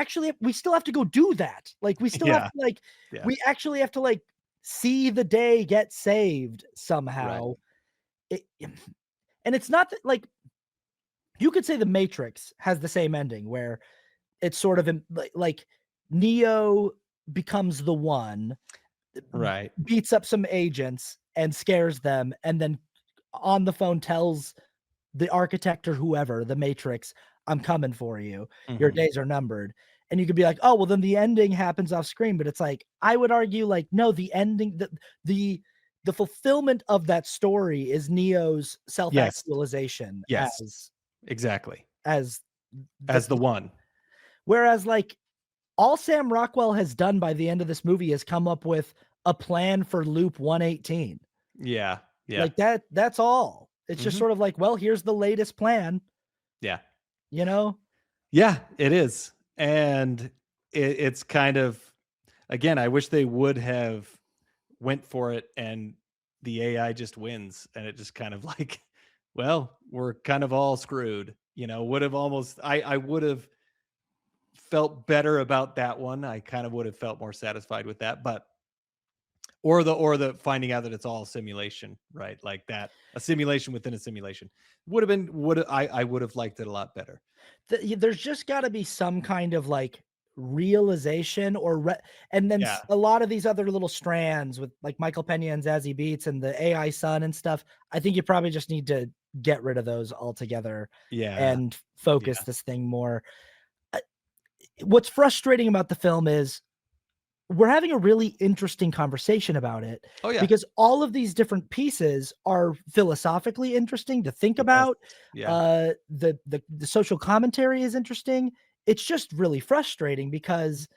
still have to go do that. Like we still have yeah, to like yeah, we actually have to like see the day get saved right. somehow. It, and it's not that like, you could say the Matrix has the same ending where it's sort of like Neo becomes the one, Right. beats up some agents and scares them, and then on the phone tells the architect or whoever, the Matrix, "I'm coming for you. Your Mhm. days are numbered." And you could be like, "Oh, well, then the ending happens off screen." But it's like, I would argue, like, no, the ending, the the fulfillment of that story is Neo's Yes, self-actualization yes, exactly. as the As the one. whereas, like, all Sam Rockwell has done by the end of this movie is come up with a plan for loop 118. Yeah, yeah. Like, that's all. It's just Mhm. sort of like, well, here's the latest plan, Yeah. you know? Yeah, it is, and it's kind of, again, I wish they would have went for it and the AI just wins, and it just kind of like, well, we're kind of all screwed, would have almost, I would have felt better about that one. I kind of would have felt more satisfied with that, but or the finding out that it's all simulation, right? Like that, a simulation within a simulation would I would have liked it a lot better. There's just got to be some kind of like realization and then Yeah. a lot of these other little strands with like Michael Pena and Zazie Beetz and the AI son and stuff. I think you probably just need to get rid of those altogether Yeah. and focus this thing more. What's frustrating about the film is we're having a really interesting conversation about it Oh, yeah. because all of these different pieces are philosophically interesting to think Yes. about. Yeah. The social commentary is interesting. It's just really frustrating because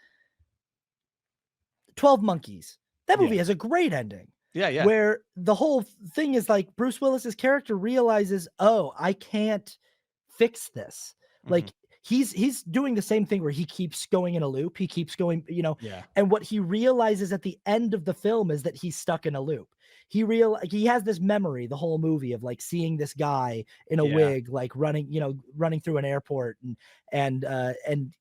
12 Monkeys, that Yeah. movie has a great ending Yeah, yeah. where the whole thing is like Bruce Willis's character realizes, "Oh, I can't fix this." Mhm. Like he's doing the same thing where he keeps going in a loop. He keeps going, Yeah. and what he realizes at the end of the film is that he's stuck in a loop. He has this memory the whole movie of like seeing this guy in a Yeah. wig like running through an airport and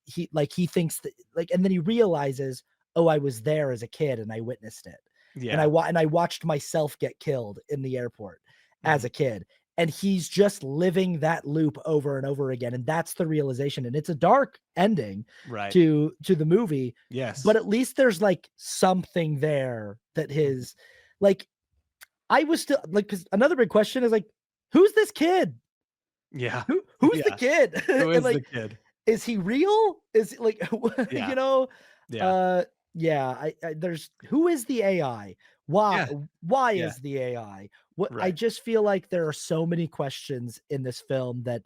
he thinks that like and then he realizes, "Oh, I was there as a kid and I witnessed it." And Yeah. I watched myself get killed in the airport as Mhm. a kid. And he's just living that loop over and over again. And that's the realization. And it's a dark ending Right. to the movie, but Yes. at least there's like something there that Mhm. his like I was still like because another big question is like, who's this kid? Yeah. Who's the Yeah. kid? Who And is the like, kid? is he real? Is it like Yeah. you know? Yeah. Uh yeah, I there's who is the AI? Why Yeah. why Yeah. is the AI? What I Right. just feel like there are so many questions in this film that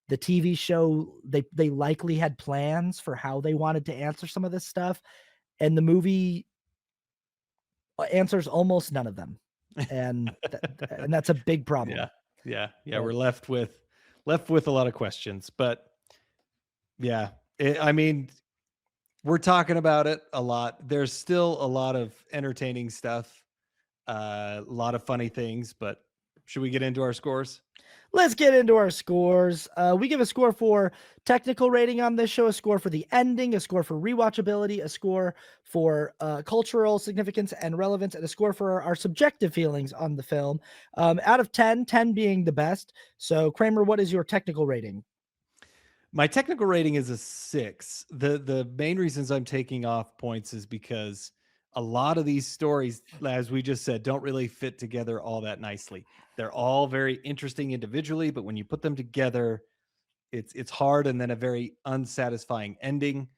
the TV show they likely had plans for how they wanted to answer some of this stuff, and the movie answers almost none of them. And that's a big Yeah. problem. Yeah. Yeah. But We're left with a lot of questions, but yeah, I mean, we're talking about it a lot. There's still a lot of entertaining stuff, a lot of funny things, but should we get into our scores? let's get into our scores. We give a score for technical rating on this show, a score for the ending, a score for rewatchability, a score for cultural significance and relevance, and a score for our subjective feelings on the film. Out of 10, 10 being the best. So, Kramer, what is your technical rating? My technical rating is a 6. The main reasons I'm taking off points is because a lot of these stories, as we just said, don't really fit together all that nicely. They're all very interesting individually, but when you put them together, it's hard and then a very unsatisfying ending.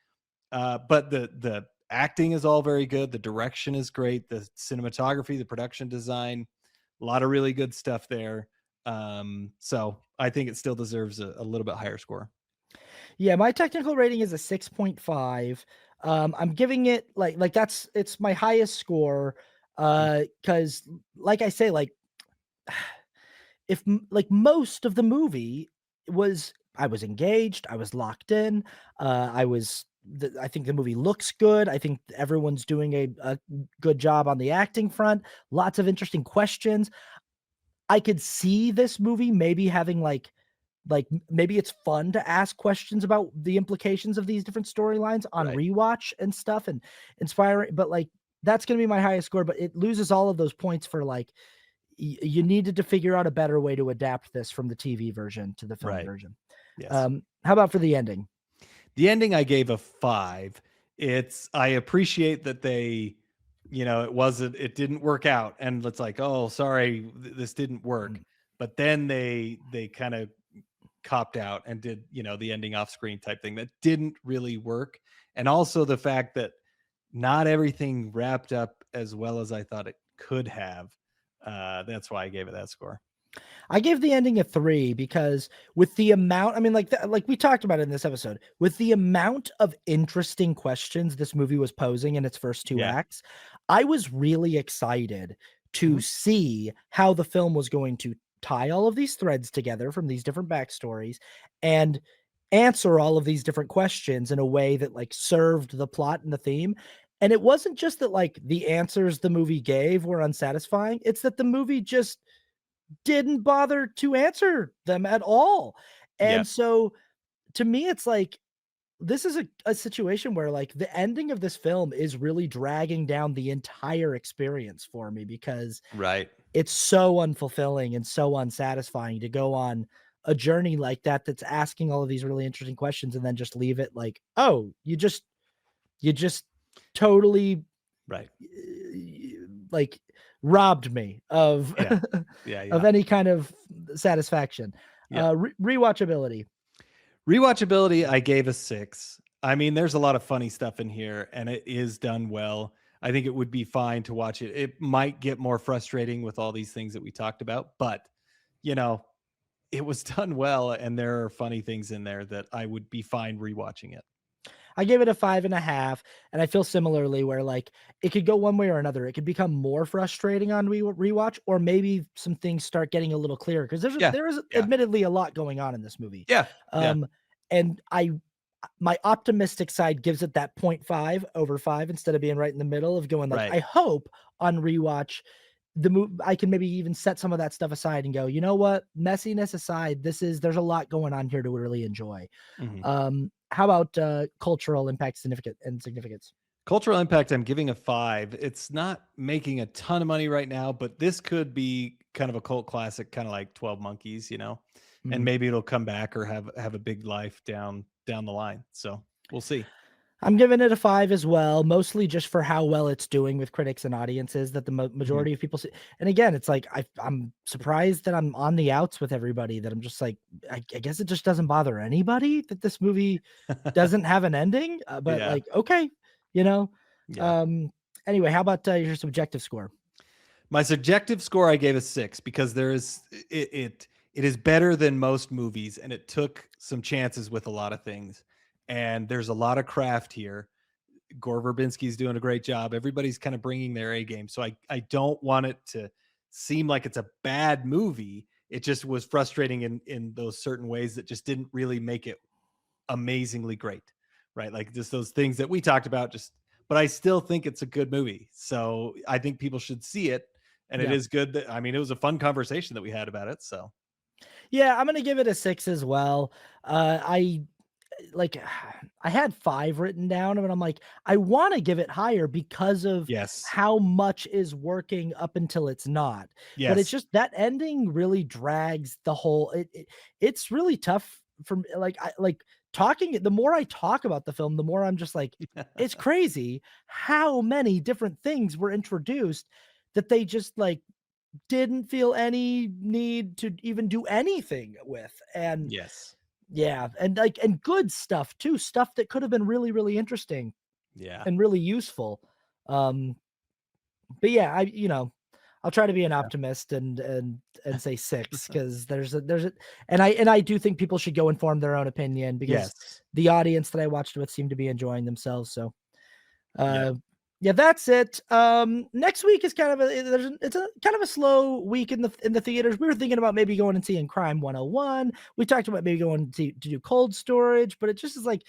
But the acting is all very good. The direction is great. The cinematography, the production design, a lot of really good stuff there. So I think it still deserves a little bit higher score. Yeah, my technical rating is a 6.5. I'm giving it like it's my highest score Mhm. cuz like I say like like most of the movie was I was engaged, I was locked in, I think the movie looks good. I think everyone's doing a good job on the acting front. Lots of interesting questions. I could see this movie maybe having maybe it's fun to ask questions about the implications of these different storylines on Right. rewatch and stuff and inspiring, but like that's going to be my highest score, but it loses all of those points for like you needed to figure out a better way to adapt this from the TV version to the film Right. version. Yes. How about for the ending? The ending I gave a 5. I appreciate that it didn't work out and it's like, "Oh, sorry, this didn't work." Mm. But then they kind of copped out and did, the ending off screen type thing that didn't really work. And also the fact that not everything wrapped up as well as I thought it could have. That's why I gave it that score. I gave the ending a 3 because with the amount, I mean, like we talked about it in this episode, with the amount of interesting questions this movie was posing in its first 2 Yeah. acts, I was really excited to Mhm. see how the film was going to tie all of these threads together from these different backstories and answer all of these different questions in a way that like served the plot and the theme. And it wasn't just that like the answers the movie gave were unsatisfying, it's that the movie just didn't bother to answer them at all. Yeah. And so to me, it's like this is a situation where like the ending of this film is really dragging down the entire experience for me because Right. it's so unfulfilling and so unsatisfying to go on a journey like that that's asking all of these really interesting questions and then just leave it like, oh, you just totally Right. like robbed me of of any kind of satisfaction. Rewatchability. Rewatchability, I gave a 6. I mean, there's a lot of funny stuff in here, and it is done well. I think it would be fine to watch it. It might get more frustrating with all these things that we talked about, but you know, it was done well, and there are funny things in there that I would be fine rewatching it. I gave it a 5.5, and I feel similarly where like it could go one way or another. It could become more frustrating on rewatch, or maybe some things start getting a little clearer because there is admittedly a lot going on in this movie. And my optimistic side gives it that 0.5 over 5 instead of being right in the middle of going like, I hope on rewatch I can maybe even set some of that stuff aside and go, you know what, messiness aside, there's a lot going on here to really enjoy. How about cultural impact, significance? Cultural impact, I'm giving a 5. It's not making a ton of money right now, but this could be kind of a cult classic, kind of like 12 Monkeys, and maybe it'll come back or have a big life down the line. So we'll see. I'm giving it a 5 as well, mostly just for how well it's doing with critics and audiences that the majority of people see. And again, it's like, I'm surprised that I'm on the outs with everybody, that I'm just like, I guess it just doesn't bother anybody that this movie doesn't have an ending, but like, okay, anyway, how about your subjective score? My subjective score, I gave a 6 because it is better than most movies, and it took some chances with a lot of things. And there's a lot of craft here. Gore Verbinski's doing a great job. Everybody's kind of bringing their A game. So I don't want it to seem like it's a bad movie. It just was frustrating in those certain ways that just didn't really make it amazingly great, right? Like just those things that we talked about, but I still think it's a good movie. So I think people should see it. And it is good that, it was a fun conversation that we had about it. So yeah, I'm going to give it a 6 as well. I had 5 written down, and I'm like, I want to give it higher because of how much is working up until it's not. But it's just that ending really drags the whole. It's really tough for talking. The more I talk about the film, the more I'm just like, it's crazy how many different things were introduced that they just like didn't feel any need to even do anything with. And yeah, and good stuff too, stuff that could have been really, really interesting. And really useful. But yeah, I'll try to be an optimist and say 6 because and I do think people should go and form their own opinion because the audience that I watched with seemed to be enjoying themselves. So yeah, that's it. Next week is kind of it's a kind of a slow week in the theaters. We were thinking about maybe going and seeing Crime 101. We talked about maybe going to do Cold Storage, but it just is like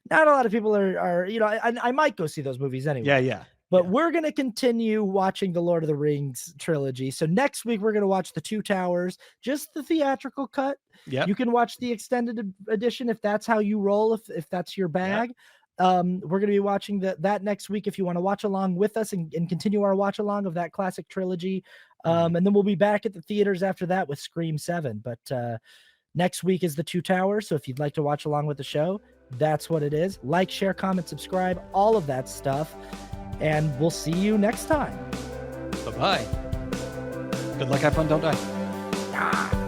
not a lot of people are I might go see those movies anyway. But we're going to continue watching the Lord of the Rings trilogy. So next week we're going to watch The Two Towers, just the theatrical cut. You can watch the extended edition if that's how you roll, if that's your bag. We're going to be watching that next week if you want to watch along with us and continue our watch along of that classic trilogy. And then we'll be back at the theaters after that with Scream 7. But next week is The Two Towers. So if you'd like to watch along with the show, that's what it is. Like, share, comment, subscribe, all of that stuff. And we'll see you next time. Bye-bye. Good luck, have fun, don't die. Ah.